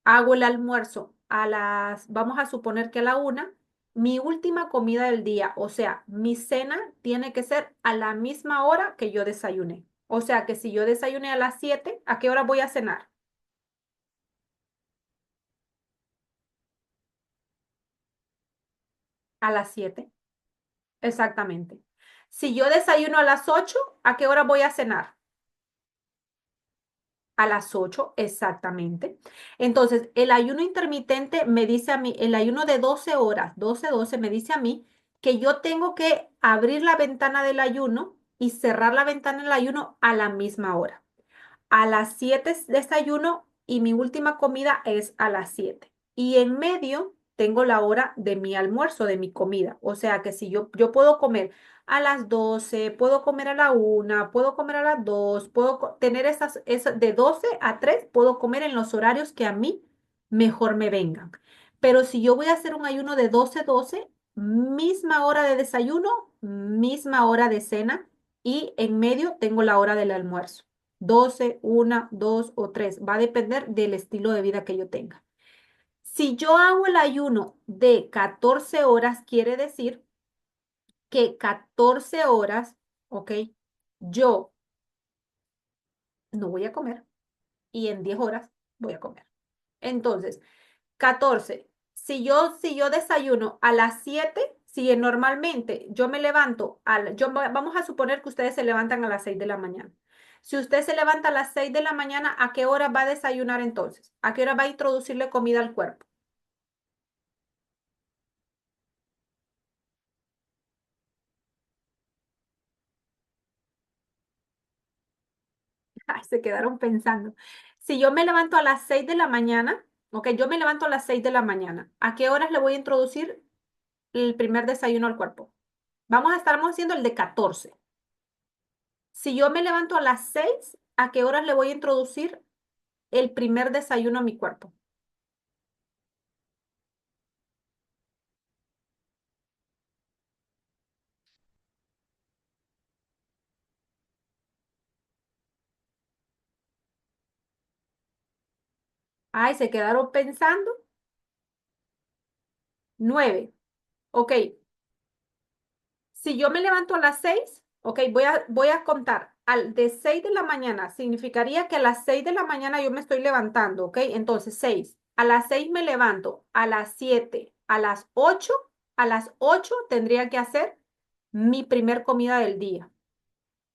S1: hago el almuerzo vamos a suponer que a la 1, mi última comida del día, o sea, mi cena tiene que ser a la misma hora que yo desayuné. O sea, que si yo desayuné a las 7, ¿a qué hora voy a cenar? A las 7. Exactamente. Si yo desayuno a las 8, ¿a qué hora voy a cenar? A las 8, exactamente. Entonces, el ayuno intermitente me dice a mí, el ayuno de 12 horas, 12-12, me dice a mí que yo tengo que abrir la ventana del ayuno y cerrar la ventana del ayuno a la misma hora. A las 7 desayuno y mi última comida es a las 7. Y en medio tengo la hora de mi almuerzo, de mi comida. O sea que si yo puedo comer a las 12, puedo comer a la 1, puedo comer a las 2, tener esas de 12 a 3, puedo comer en los horarios que a mí mejor me vengan. Pero si yo voy a hacer un ayuno de 12-12, misma hora de desayuno, misma hora de cena y en medio tengo la hora del almuerzo. 12, 1, 2 o 3. Va a depender del estilo de vida que yo tenga. Si yo hago el ayuno de 14 horas, quiere decir que 14 horas, ¿ok? Yo no voy a comer y en 10 horas voy a comer. Entonces, 14. Si yo desayuno a las 7, si normalmente yo me levanto, vamos a suponer que ustedes se levantan a las 6 de la mañana. Si usted se levanta a las 6 de la mañana, ¿a qué hora va a desayunar entonces? ¿A qué hora va a introducirle comida al cuerpo? Ay, se quedaron pensando. Si yo me levanto a las 6 de la mañana, ok, yo me levanto a las 6 de la mañana, ¿a qué horas le voy a introducir el primer desayuno al cuerpo? Estamos haciendo el de 14. Si yo me levanto a las 6, ¿a qué horas le voy a introducir el primer desayuno a mi cuerpo? Ay, se quedaron pensando. 9. Ok, Si yo me levanto a las 6, ok, voy a contar. De 6 de la mañana significaría que a las 6 de la mañana yo me estoy levantando, ok. Entonces 6. A las 6 me levanto, a las 7, a las 8 tendría que hacer mi primer comida del día,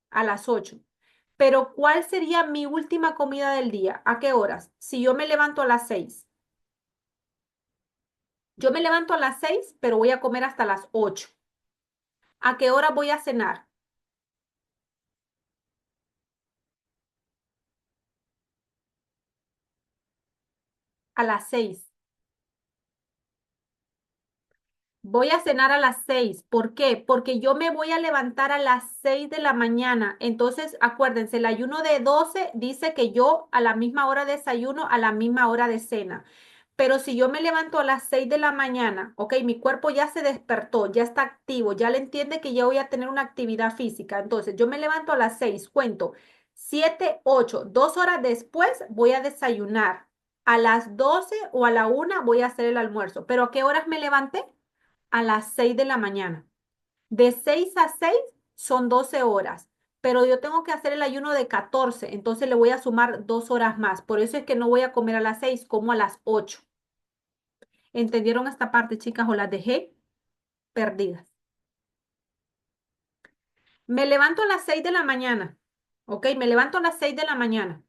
S1: a las 8. Pero ¿cuál sería mi última comida del día? ¿A qué horas? Si yo me levanto a las 6. Yo me levanto a las 6, pero voy a comer hasta las 8. ¿A qué hora voy a cenar? A las 6. Voy a cenar a las 6. ¿Por qué? Porque yo me voy a levantar a las 6 de la mañana. Entonces, acuérdense, el ayuno de 12 dice que yo a la misma hora desayuno, a la misma hora de cena. Pero si yo me levanto a las 6 de la mañana, ok, mi cuerpo ya se despertó, ya está activo, ya le entiende que ya voy a tener una actividad física. Entonces, yo me levanto a las 6, cuento 7, 8, 2 horas después voy a desayunar. A las 12 o a la 1 voy a hacer el almuerzo. ¿Pero a qué horas me levanté? A las 6 de la mañana. De 6 a 6 son 12 horas, pero yo tengo que hacer el ayuno de 14, entonces le voy a sumar 2 horas más. Por eso es que no voy a comer a las 6, como a las 8. ¿Entendieron esta parte, chicas, o las dejé perdidas? Me levanto a las 6 de la mañana, ¿ok? Me levanto a las 6 de la mañana.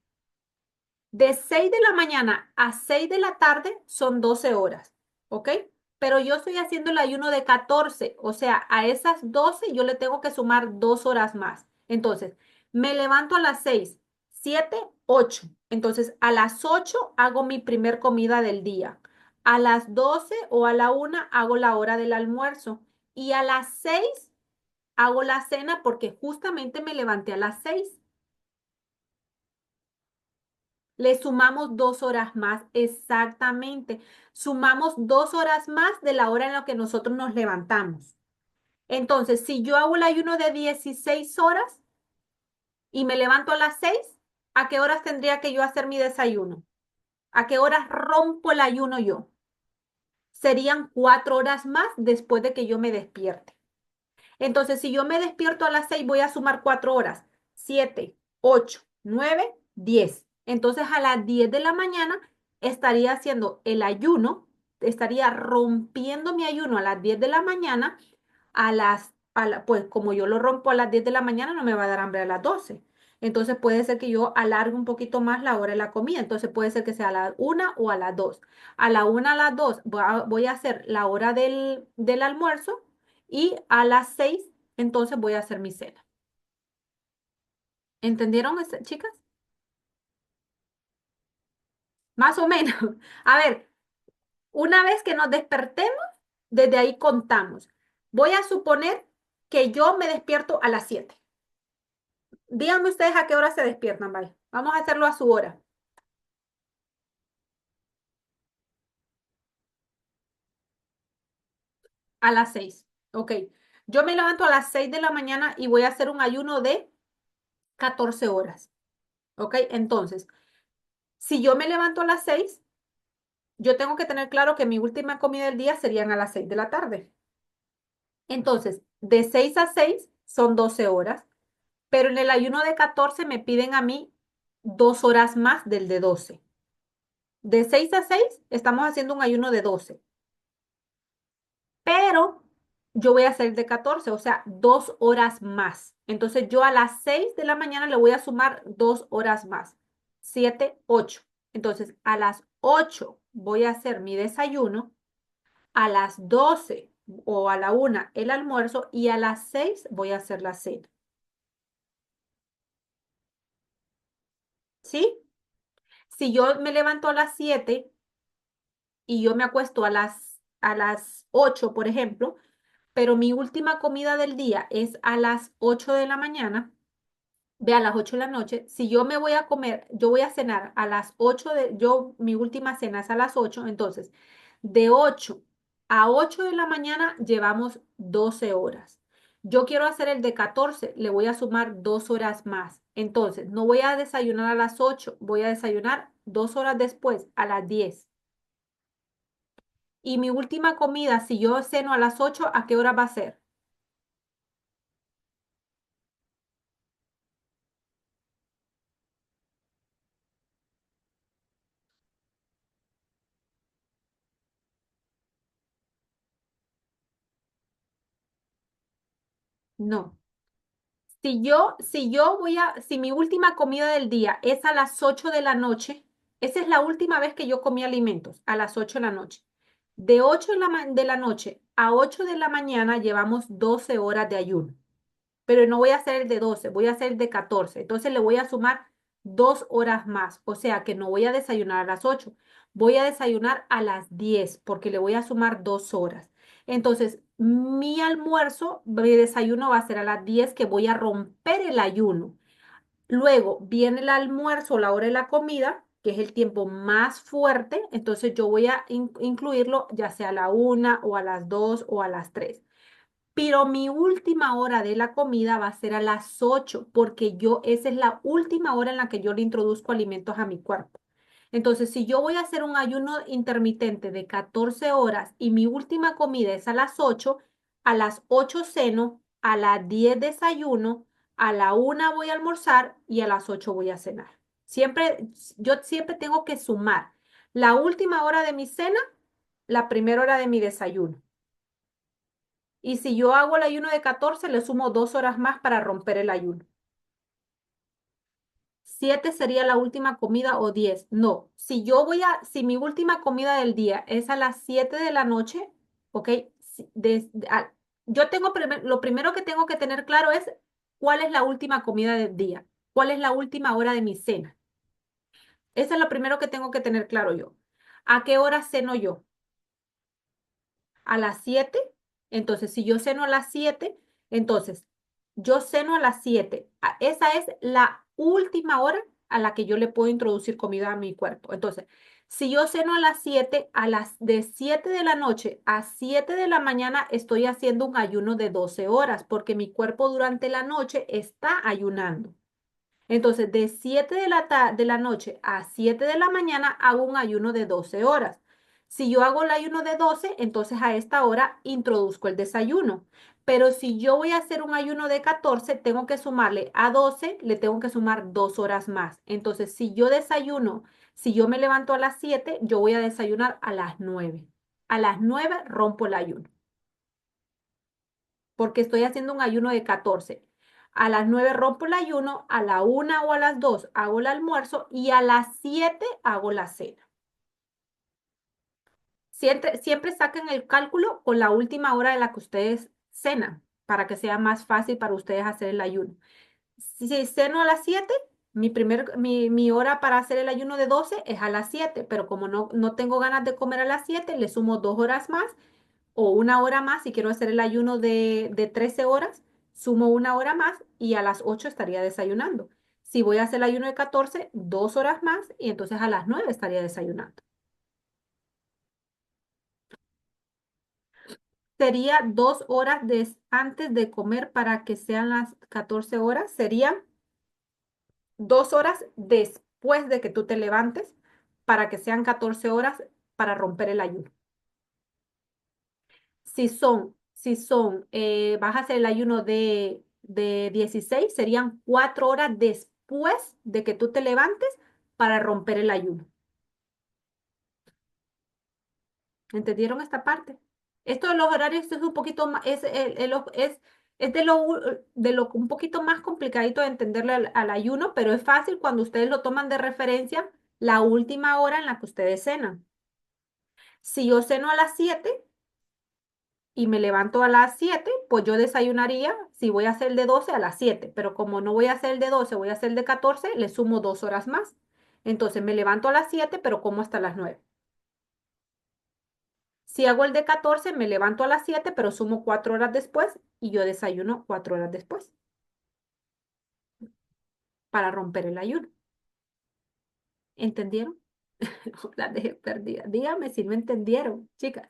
S1: De 6 de la mañana a 6 de la tarde son 12 horas, ¿ok? Pero yo estoy haciendo el ayuno de 14, o sea, a esas 12 yo le tengo que sumar 2 horas más. Entonces, me levanto a las 6, 7, 8. Entonces, a las 8 hago mi primer comida del día. A las 12 o a la 1 hago la hora del almuerzo. Y a las 6 hago la cena porque justamente me levanté a las 6. Le sumamos 2 horas más, exactamente. Sumamos 2 horas más de la hora en la que nosotros nos levantamos. Entonces, si yo hago el ayuno de 16 horas y me levanto a las 6, ¿a qué horas tendría que yo hacer mi desayuno? ¿A qué horas rompo el ayuno yo? Serían 4 horas más después de que yo me despierte. Entonces, si yo me despierto a las 6, voy a sumar 4 horas. 7, 8, 9, 10. Entonces, a las 10 de la mañana estaría haciendo el ayuno, estaría rompiendo mi ayuno a las 10 de la mañana, pues como yo lo rompo a las 10 de la mañana, no me va a dar hambre a las 12. Entonces puede ser que yo alargue un poquito más la hora de la comida. Entonces puede ser que sea a la 1 o a las 2. A la 1, a las 2 voy a hacer la hora del almuerzo y a las 6 entonces voy a hacer mi cena. ¿Entendieron, chicas? Más o menos. A ver, una vez que nos despertemos, desde ahí contamos. Voy a suponer que yo me despierto a las 7. Díganme ustedes a qué hora se despiertan, ¿vale? Vamos a hacerlo a su hora. A las 6. Ok. Yo me levanto a las 6 de la mañana y voy a hacer un ayuno de 14 horas. Ok. Entonces, si yo me levanto a las 6, yo tengo que tener claro que mi última comida del día serían a las 6 de la tarde. Entonces, de 6 a 6 son 12 horas, pero en el ayuno de 14 me piden a mí 2 horas más del de 12. De 6 a 6 estamos haciendo un ayuno de 12, pero yo voy a hacer de 14, o sea, 2 horas más. Entonces, yo a las 6 de la mañana le voy a sumar 2 horas más. 7, 8. Entonces, a las 8 voy a hacer mi desayuno, a las 12 o a la 1 el almuerzo y a las 6 voy a hacer la cena. ¿Sí? Si yo me levanto a las 7 y yo me acuesto a las 8, por ejemplo, pero mi última comida del día es a las 8 de la mañana, ve a las 8 de la noche, si yo me voy a comer, yo voy a cenar a las 8 mi última cena es a las 8, entonces de 8 a 8 de la mañana llevamos 12 horas. Yo quiero hacer el de 14, le voy a sumar 2 horas más. Entonces, no voy a desayunar a las 8, voy a desayunar 2 horas después, a las 10. Y mi última comida, si yo ceno a las 8, ¿a qué hora va a ser? No. Si mi última comida del día es a las 8 de la noche, esa es la última vez que yo comí alimentos, a las 8 de la noche. De 8 de la noche a 8 de la mañana llevamos 12 horas de ayuno, pero no voy a hacer el de 12, voy a hacer el de 14. Entonces le voy a sumar 2 horas más, o sea que no voy a desayunar a las 8, voy a desayunar a las 10 porque le voy a sumar 2 horas. Entonces, mi desayuno va a ser a las 10 que voy a romper el ayuno. Luego viene el almuerzo, la hora de la comida, que es el tiempo más fuerte. Entonces yo voy a incluirlo ya sea a la 1 o a las 2 o a las 3. Pero mi última hora de la comida va a ser a las 8 porque esa es la última hora en la que yo le introduzco alimentos a mi cuerpo. Entonces, si yo voy a hacer un ayuno intermitente de 14 horas y mi última comida es a las 8, a las 8 ceno, a las 10 desayuno, a la 1 voy a almorzar y a las 8 voy a cenar. Yo siempre tengo que sumar la última hora de mi cena, la primera hora de mi desayuno. Y si yo hago el ayuno de 14, le sumo 2 horas más para romper el ayuno. 7 sería la última comida o 10. No, si mi última comida del día es a las 7 de la noche, ¿ok? Lo primero que tengo que tener claro es cuál es la última comida del día, cuál es la última hora de mi cena. Eso es lo primero que tengo que tener claro yo. ¿A qué hora ceno yo? A las 7. Entonces, si yo ceno a las 7, entonces yo ceno a las 7. Esa es la última hora a la que yo le puedo introducir comida a mi cuerpo. Entonces, si yo ceno a las 7, de 7 de la noche a 7 de la mañana estoy haciendo un ayuno de 12 horas porque mi cuerpo durante la noche está ayunando. Entonces, de 7 de la noche a 7 de la mañana hago un ayuno de 12 horas. Si yo hago el ayuno de 12, entonces a esta hora introduzco el desayuno. Pero si yo voy a hacer un ayuno de 14, tengo que sumarle a 12, le tengo que sumar 2 horas más. Entonces, si yo me levanto a las 7, yo voy a desayunar a las 9. A las 9 rompo el ayuno porque estoy haciendo un ayuno de 14. A las 9 rompo el ayuno, a la 1 o a las 2 hago el almuerzo y a las 7 hago la cena. Siempre saquen el cálculo con la última hora de la que ustedes cenan para que sea más fácil para ustedes hacer el ayuno. Si ceno a las 7, mi hora para hacer el ayuno de 12 es a las 7, pero como no tengo ganas de comer a las 7, le sumo 2 horas más o 1 hora más. Si quiero hacer el ayuno de 13 horas, sumo 1 hora más y a las 8 estaría desayunando. Si voy a hacer el ayuno de 14, 2 horas más y entonces a las 9 estaría desayunando. Sería 2 horas antes de comer para que sean las 14 horas. Serían 2 horas después de que tú te levantes para que sean 14 horas para romper el ayuno. Vas a hacer el ayuno de 16, serían 4 horas después de que tú te levantes para romper el ayuno. ¿Entendieron esta parte? Esto de los horarios es un poquito más, es de lo un poquito más complicadito de entenderle al ayuno, pero es fácil cuando ustedes lo toman de referencia la última hora en la que ustedes cenan. Si yo ceno a las 7 y me levanto a las 7, pues yo desayunaría, si voy a hacer el de 12 a las 7, pero como no voy a hacer el de 12, voy a hacer el de 14, le sumo 2 horas más. Entonces me levanto a las 7, pero como hasta las 9. Si hago el de 14, me levanto a las 7, pero sumo 4 horas después y yo desayuno 4 horas después para romper el ayuno. ¿Entendieron? La dejé perdida. Dígame si no entendieron, chicas.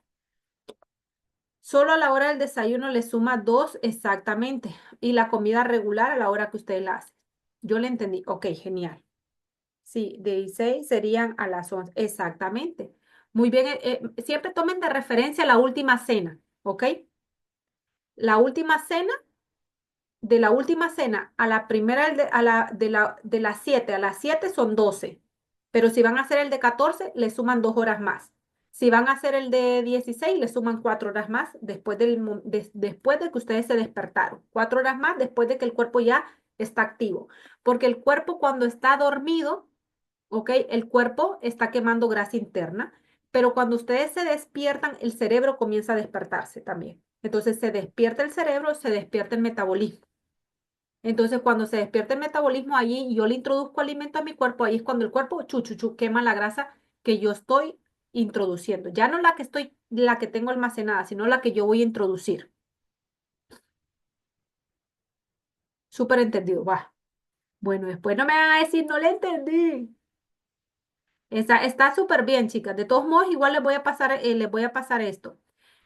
S1: Solo a la hora del desayuno le suma 2 exactamente y la comida regular a la hora que usted la hace. Yo le entendí. Ok, genial. Sí, de 16 serían a las 11. Exactamente. Muy bien. Siempre tomen de referencia la última cena, ¿ok? La última cena, de la última cena a la primera, de las 7 a las 7 son 12. Pero si van a hacer el de 14, le suman 2 horas más. Si van a hacer el de 16, le suman 4 horas más después de que ustedes se despertaron. 4 horas más después de que el cuerpo ya está activo. Porque el cuerpo cuando está dormido, ¿ok? El cuerpo está quemando grasa interna, pero cuando ustedes se despiertan, el cerebro comienza a despertarse también. Entonces se despierta el cerebro, se despierta el metabolismo. Entonces, cuando se despierta el metabolismo allí y yo le introduzco alimento a mi cuerpo, ahí es cuando el cuerpo quema la grasa que yo estoy introduciendo. Ya no la que tengo almacenada, sino la que yo voy a introducir. Súper entendido, va. Bueno, después no me van a decir, no le entendí. Está súper bien, chicas. De todos modos, igual les voy a pasar esto.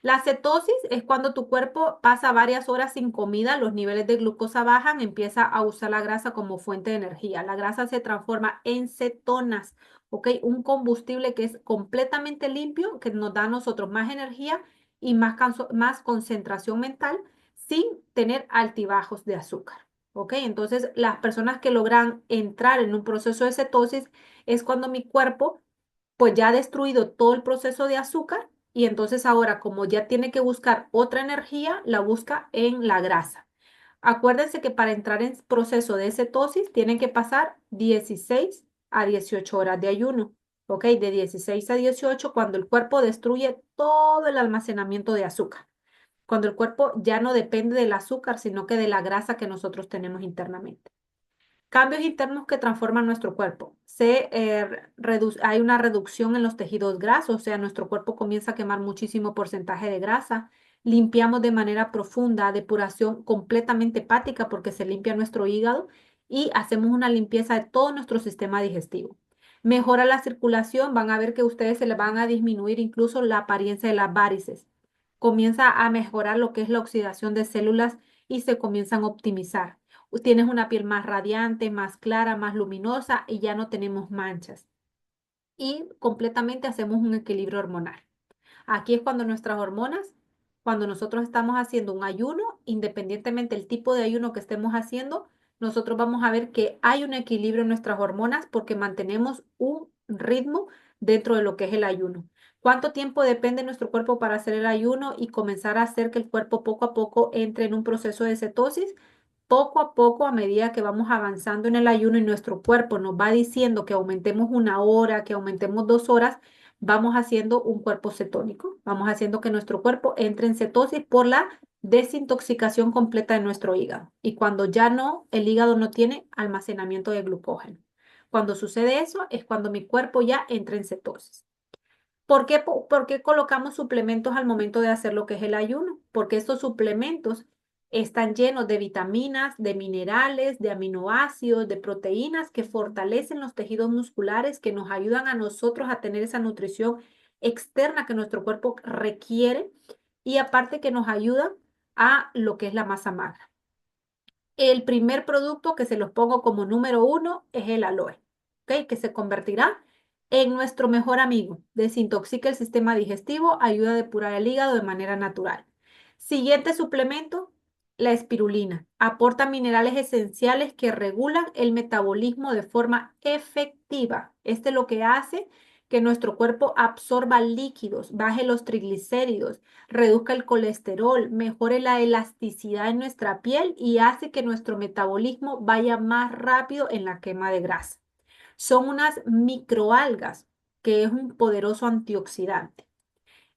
S1: La cetosis es cuando tu cuerpo pasa varias horas sin comida, los niveles de glucosa bajan, empieza a usar la grasa como fuente de energía. La grasa se transforma en cetonas, ¿ok? Un combustible que es completamente limpio, que nos da a nosotros más energía y más concentración mental sin tener altibajos de azúcar, ¿ok? Entonces, las personas que logran entrar en un proceso de cetosis es cuando mi cuerpo pues ya ha destruido todo el proceso de azúcar y entonces ahora como ya tiene que buscar otra energía, la busca en la grasa. Acuérdense que para entrar en proceso de cetosis tienen que pasar 16 a 18 horas de ayuno, ¿ok? De 16 a 18 cuando el cuerpo destruye todo el almacenamiento de azúcar, cuando el cuerpo ya no depende del azúcar, sino que de la grasa que nosotros tenemos internamente. Cambios internos que transforman nuestro cuerpo. Hay una reducción en los tejidos grasos, o sea, nuestro cuerpo comienza a quemar muchísimo porcentaje de grasa. Limpiamos de manera profunda, depuración completamente hepática porque se limpia nuestro hígado y hacemos una limpieza de todo nuestro sistema digestivo. Mejora la circulación, van a ver que ustedes se les van a disminuir incluso la apariencia de las varices. Comienza a mejorar lo que es la oxidación de células y se comienzan a optimizar. Tienes una piel más radiante, más clara, más luminosa y ya no tenemos manchas. Y completamente hacemos un equilibrio hormonal. Aquí es cuando nuestras hormonas, cuando nosotros estamos haciendo un ayuno, independientemente del tipo de ayuno que estemos haciendo, nosotros vamos a ver que hay un equilibrio en nuestras hormonas porque mantenemos un ritmo dentro de lo que es el ayuno. ¿Cuánto tiempo depende nuestro cuerpo para hacer el ayuno y comenzar a hacer que el cuerpo poco a poco entre en un proceso de cetosis? Poco a poco, a medida que vamos avanzando en el ayuno y nuestro cuerpo nos va diciendo que aumentemos 1 hora, que aumentemos 2 horas, vamos haciendo un cuerpo cetónico. Vamos haciendo que nuestro cuerpo entre en cetosis por la desintoxicación completa de nuestro hígado. Y cuando ya no, el hígado no tiene almacenamiento de glucógeno. Cuando sucede eso, es cuando mi cuerpo ya entra en cetosis. ¿Por qué colocamos suplementos al momento de hacer lo que es el ayuno? Porque estos suplementos están llenos de vitaminas, de minerales, de aminoácidos, de proteínas que fortalecen los tejidos musculares, que nos ayudan a nosotros a tener esa nutrición externa que nuestro cuerpo requiere y aparte que nos ayudan a lo que es la masa magra. El primer producto que se los pongo como número 1 es el aloe, ¿ok? Que se convertirá en nuestro mejor amigo. Desintoxica el sistema digestivo, ayuda a depurar el hígado de manera natural. Siguiente suplemento, la espirulina. Aporta minerales esenciales que regulan el metabolismo de forma efectiva. Este es lo que hace que nuestro cuerpo absorba líquidos, baje los triglicéridos, reduzca el colesterol, mejore la elasticidad en nuestra piel y hace que nuestro metabolismo vaya más rápido en la quema de grasa. Son unas microalgas que es un poderoso antioxidante.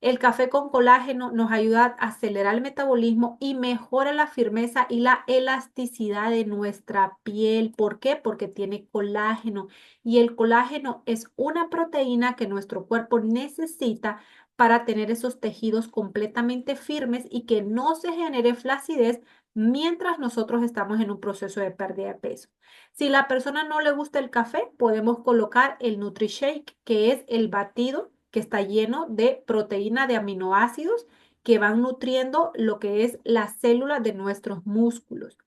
S1: El café con colágeno nos ayuda a acelerar el metabolismo y mejora la firmeza y la elasticidad de nuestra piel. ¿Por qué? Porque tiene colágeno y el colágeno es una proteína que nuestro cuerpo necesita para tener esos tejidos completamente firmes y que no se genere flacidez mientras nosotros estamos en un proceso de pérdida de peso. Si la persona no le gusta el café, podemos colocar el NutriShake, que es el batido que está lleno de proteína de aminoácidos que van nutriendo lo que es la célula de nuestros músculos.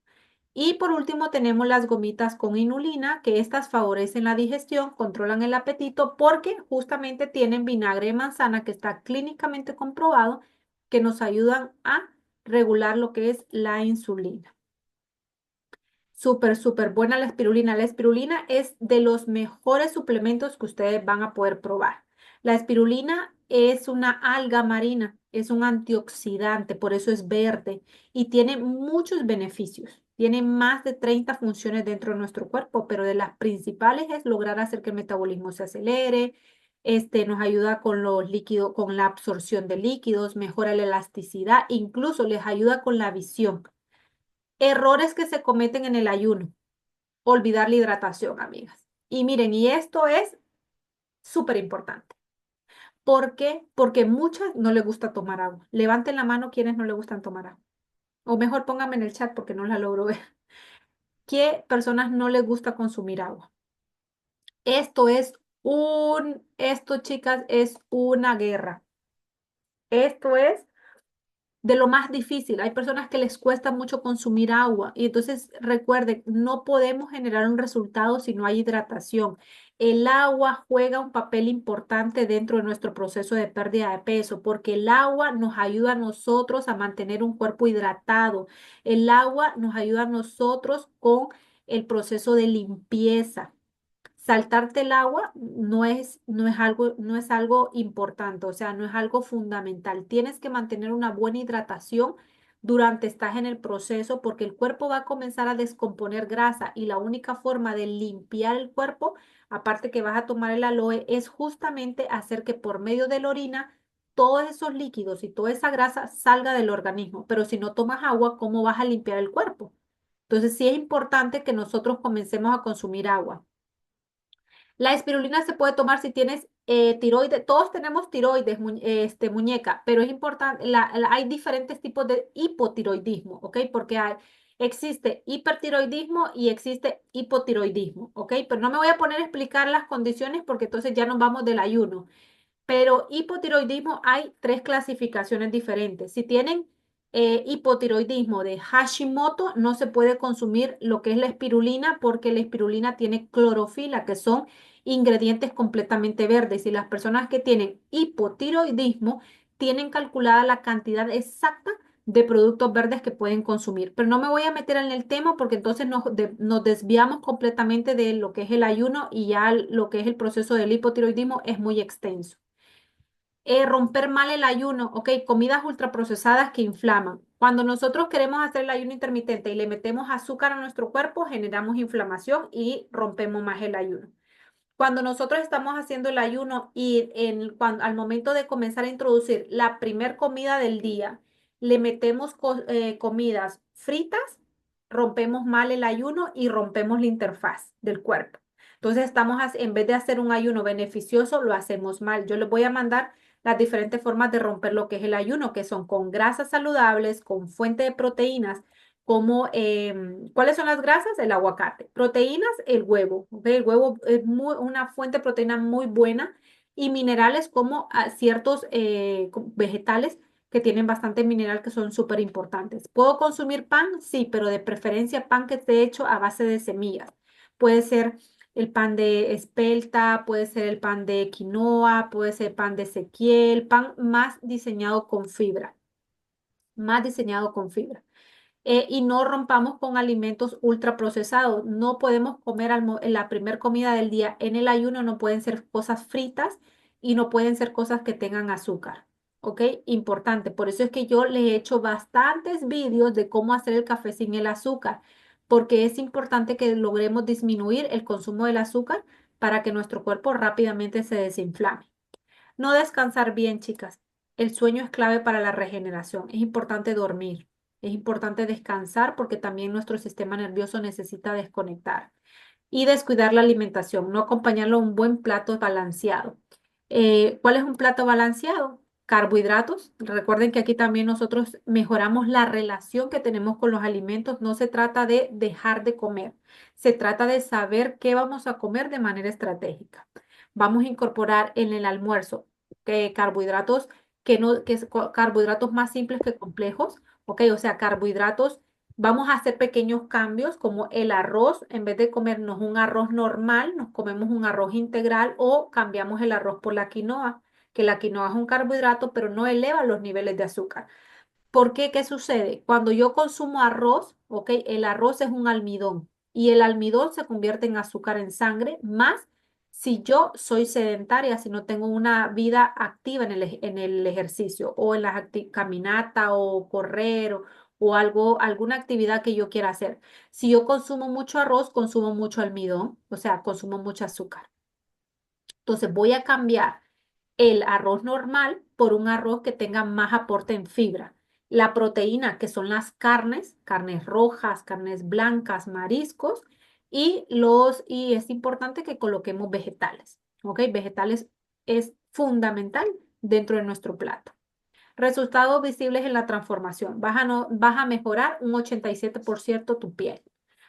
S1: Y por último tenemos las gomitas con inulina, que estas favorecen la digestión, controlan el apetito porque justamente tienen vinagre de manzana que está clínicamente comprobado que nos ayudan a regular lo que es la insulina. Súper, súper buena la espirulina. La espirulina es de los mejores suplementos que ustedes van a poder probar. La espirulina es una alga marina, es un antioxidante, por eso es verde y tiene muchos beneficios. Tiene más de 30 funciones dentro de nuestro cuerpo, pero de las principales es lograr hacer que el metabolismo se acelere, nos ayuda con los líquidos, con la absorción de líquidos, mejora la elasticidad, incluso les ayuda con la visión. Errores que se cometen en el ayuno, olvidar la hidratación, amigas. Y miren, y esto es súper importante. ¿Por qué? Porque muchas no les gusta tomar agua. Levanten la mano quienes no les gustan tomar agua. O mejor pónganme en el chat porque no la logro ver. ¿Qué personas no les gusta consumir agua? Esto, chicas, es una guerra. Esto es de lo más difícil. Hay personas que les cuesta mucho consumir agua y entonces recuerden, no podemos generar un resultado si no hay hidratación. El agua juega un papel importante dentro de nuestro proceso de pérdida de peso porque el agua nos ayuda a nosotros a mantener un cuerpo hidratado. El agua nos ayuda a nosotros con el proceso de limpieza. Saltarte el agua no es algo importante, o sea, no es algo fundamental. Tienes que mantener una buena hidratación durante estás en el proceso porque el cuerpo va a comenzar a descomponer grasa y la única forma de limpiar el cuerpo, aparte que vas a tomar el aloe, es justamente hacer que por medio de la orina todos esos líquidos y toda esa grasa salga del organismo. Pero si no tomas agua, ¿cómo vas a limpiar el cuerpo? Entonces sí es importante que nosotros comencemos a consumir agua. La espirulina se puede tomar si tienes tiroides. Todos tenemos tiroides, muñeca, pero es importante, hay diferentes tipos de hipotiroidismo, ¿ok? Porque existe hipertiroidismo y existe hipotiroidismo, ¿ok? Pero no me voy a poner a explicar las condiciones porque entonces ya nos vamos del ayuno. Pero hipotiroidismo hay tres clasificaciones diferentes. Si tienen hipotiroidismo de Hashimoto, no se puede consumir lo que es la espirulina porque la espirulina tiene clorofila, que son ingredientes completamente verdes. Y las personas que tienen hipotiroidismo tienen calculada la cantidad exacta de productos verdes que pueden consumir. Pero no me voy a meter en el tema porque entonces nos desviamos completamente de lo que es el ayuno y ya lo que es el proceso del hipotiroidismo es muy extenso. Romper mal el ayuno, ok, comidas ultraprocesadas que inflaman. Cuando nosotros queremos hacer el ayuno intermitente y le metemos azúcar a nuestro cuerpo, generamos inflamación y rompemos más el ayuno. Cuando nosotros estamos haciendo el ayuno y al momento de comenzar a introducir la primer comida del día, le metemos comidas fritas, rompemos mal el ayuno y rompemos la interfaz del cuerpo. Entonces en vez de hacer un ayuno beneficioso, lo hacemos mal. Yo les voy a mandar las diferentes formas de romper lo que es el ayuno, que son con grasas saludables, con fuente de proteínas como ¿cuáles son las grasas? El aguacate. Proteínas, el huevo. ¿Ok? El huevo es una fuente de proteína muy buena y minerales como ciertos vegetales que tienen bastante mineral que son súper importantes. ¿Puedo consumir pan? Sí, pero de preferencia pan que esté hecho a base de semillas. Puede ser el pan de espelta, puede ser el pan de quinoa, puede ser pan de Ezequiel, pan más diseñado con fibra, más diseñado con fibra. Y no rompamos con alimentos ultraprocesados. No podemos comer en la primer comida del día en el ayuno, no pueden ser cosas fritas y no pueden ser cosas que tengan azúcar. ¿Ok? Importante. Por eso es que yo les he hecho bastantes vídeos de cómo hacer el café sin el azúcar, porque es importante que logremos disminuir el consumo del azúcar para que nuestro cuerpo rápidamente se desinflame. No descansar bien, chicas. El sueño es clave para la regeneración. Es importante dormir. Es importante descansar porque también nuestro sistema nervioso necesita desconectar. Y descuidar la alimentación, no acompañarlo a un buen plato balanceado. ¿Cuál es un plato balanceado? Carbohidratos. Recuerden que aquí también nosotros mejoramos la relación que tenemos con los alimentos. No se trata de dejar de comer, se trata de saber qué vamos a comer de manera estratégica. Vamos a incorporar en el almuerzo carbohidratos que no, que es carbohidratos más simples que complejos, ¿ok? O sea, carbohidratos. Vamos a hacer pequeños cambios como el arroz, en vez de comernos un arroz normal, nos comemos un arroz integral o cambiamos el arroz por la quinoa, que la quinoa es un carbohidrato, pero no eleva los niveles de azúcar. ¿Por qué? ¿Qué sucede? Cuando yo consumo arroz, ¿ok? El arroz es un almidón y el almidón se convierte en azúcar en sangre más Si yo soy sedentaria, si no tengo una vida activa en el ejercicio o en la caminata o correr o algo, alguna actividad que yo quiera hacer. Si yo consumo mucho arroz, consumo mucho almidón, o sea, consumo mucho azúcar. Entonces voy a cambiar el arroz normal por un arroz que tenga más aporte en fibra. La proteína, que son las carnes, carnes rojas, carnes blancas, mariscos, y es importante que coloquemos vegetales, ¿ok? Vegetales es fundamental dentro de nuestro plato. Resultados visibles en la transformación. Vas a mejorar un 87% tu piel.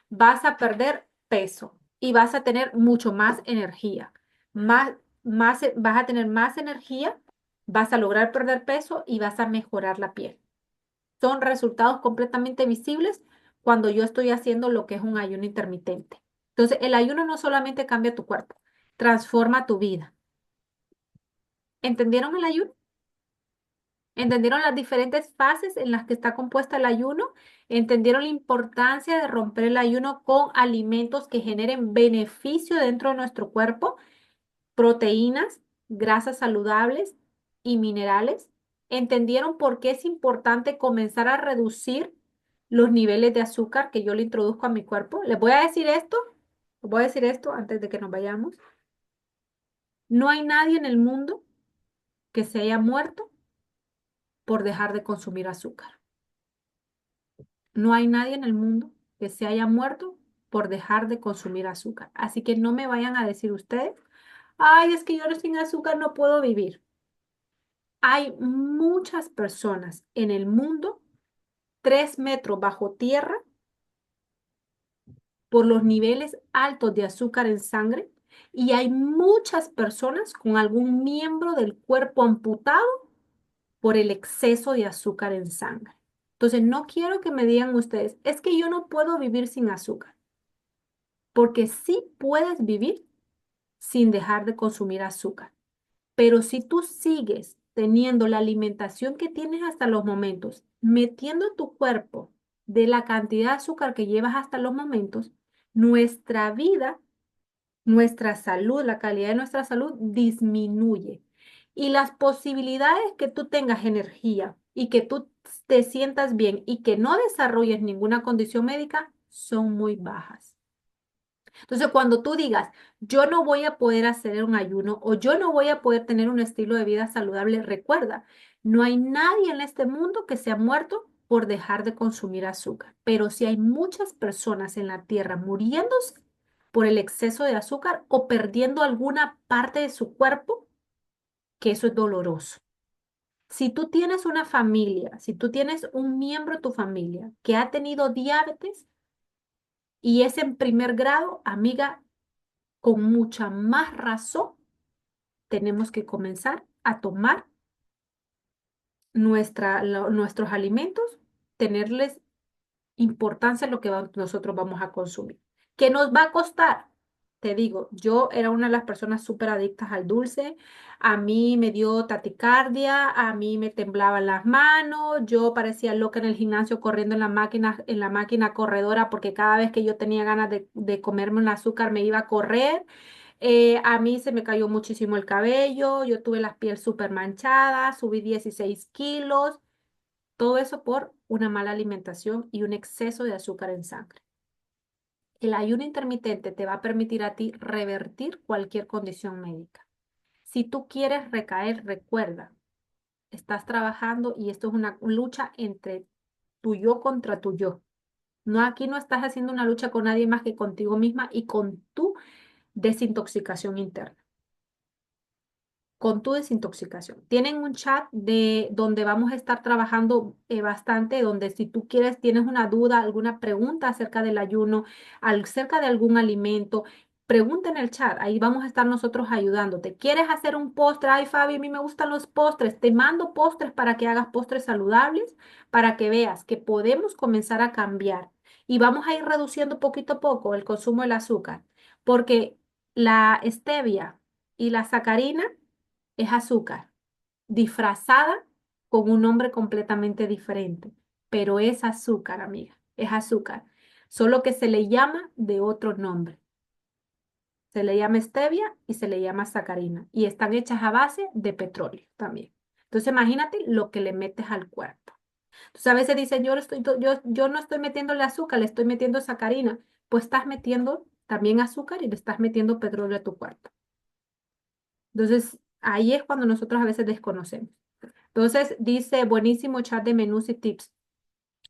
S1: Vas a perder peso y vas a tener mucho más energía. Más, vas a tener más energía, vas a lograr perder peso y vas a mejorar la piel. Son resultados completamente visibles cuando yo estoy haciendo lo que es un ayuno intermitente. Entonces, el ayuno no solamente cambia tu cuerpo, transforma tu vida. ¿Entendieron el ayuno? ¿Entendieron las diferentes fases en las que está compuesta el ayuno? ¿Entendieron la importancia de romper el ayuno con alimentos que generen beneficio dentro de nuestro cuerpo? Proteínas, grasas saludables y minerales. ¿Entendieron por qué es importante comenzar a reducir los niveles de azúcar que yo le introduzco a mi cuerpo? Les voy a decir esto antes de que nos vayamos. No hay nadie en el mundo que se haya muerto por dejar de consumir azúcar. No hay nadie en el mundo que se haya muerto por dejar de consumir azúcar. Así que no me vayan a decir ustedes, ay, es que yo sin azúcar no puedo vivir. Hay muchas personas en el mundo, 3 metros bajo tierra, por los niveles altos de azúcar en sangre, y hay muchas personas con algún miembro del cuerpo amputado por el exceso de azúcar en sangre. Entonces, no quiero que me digan ustedes, es que yo no puedo vivir sin azúcar, porque sí puedes vivir sin dejar de consumir azúcar. Pero si tú sigues teniendo la alimentación que tienes hasta los momentos, metiendo tu cuerpo de la cantidad de azúcar que llevas hasta los momentos, nuestra vida, nuestra salud, la calidad de nuestra salud disminuye. Y las posibilidades que tú tengas energía y que tú te sientas bien y que no desarrolles ninguna condición médica son muy bajas. Entonces, cuando tú digas, yo no voy a poder hacer un ayuno o yo no voy a poder tener un estilo de vida saludable, recuerda, no hay nadie en este mundo que se ha muerto por dejar de consumir azúcar, pero sí hay muchas personas en la tierra muriéndose por el exceso de azúcar o perdiendo alguna parte de su cuerpo, que eso es doloroso. Si tú tienes una familia, si tú tienes un miembro de tu familia que ha tenido diabetes y es en primer grado, amiga, con mucha más razón tenemos que comenzar a tomar nuestros alimentos, tenerles importancia en lo que nosotros vamos a consumir. ¿Qué nos va a costar? Te digo, yo era una de las personas súper adictas al dulce. A mí me dio taticardia, a mí me temblaban las manos, yo parecía loca en el gimnasio corriendo en la máquina corredora porque cada vez que yo tenía ganas de comerme un azúcar me iba a correr. A mí se me cayó muchísimo el cabello, yo tuve la piel súper manchada, subí 16 kilos, todo eso por una mala alimentación y un exceso de azúcar en sangre. El ayuno intermitente te va a permitir a ti revertir cualquier condición médica. Si tú quieres recaer, recuerda, estás trabajando y esto es una lucha entre tu yo contra tu yo. No, aquí no estás haciendo una lucha con nadie más que contigo misma y con tu desintoxicación interna. Con tu desintoxicación. Tienen un chat de donde vamos a estar trabajando bastante, donde si tú quieres, tienes una duda, alguna pregunta acerca del ayuno, acerca de algún alimento, pregunta en el chat. Ahí vamos a estar nosotros ayudándote. ¿Quieres hacer un postre? Ay, Fabi, a mí me gustan los postres. Te mando postres para que hagas postres saludables, para que veas que podemos comenzar a cambiar y vamos a ir reduciendo poquito a poco el consumo del azúcar, porque la stevia y la sacarina es azúcar, disfrazada con un nombre completamente diferente, pero es azúcar, amiga, es azúcar, solo que se le llama de otro nombre. Se le llama stevia y se le llama sacarina. Y están hechas a base de petróleo también. Entonces imagínate lo que le metes al cuerpo. Entonces a veces dicen, yo no estoy metiéndole azúcar, le estoy metiendo sacarina. Pues estás metiendo también azúcar y le estás metiendo petróleo a tu cuerpo. Entonces ahí es cuando nosotros a veces desconocemos. Entonces dice, buenísimo chat de menús y tips.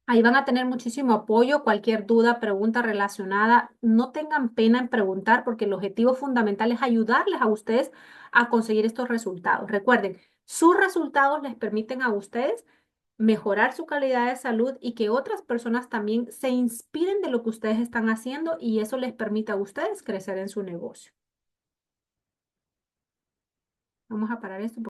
S1: Ahí van a tener muchísimo apoyo. Cualquier duda, pregunta relacionada, no tengan pena en preguntar porque el objetivo fundamental es ayudarles a ustedes a conseguir estos resultados. Recuerden, sus resultados les permiten a ustedes mejorar su calidad de salud y que otras personas también se inspiren de lo que ustedes están haciendo y eso les permite a ustedes crecer en su negocio. Vamos a parar esto.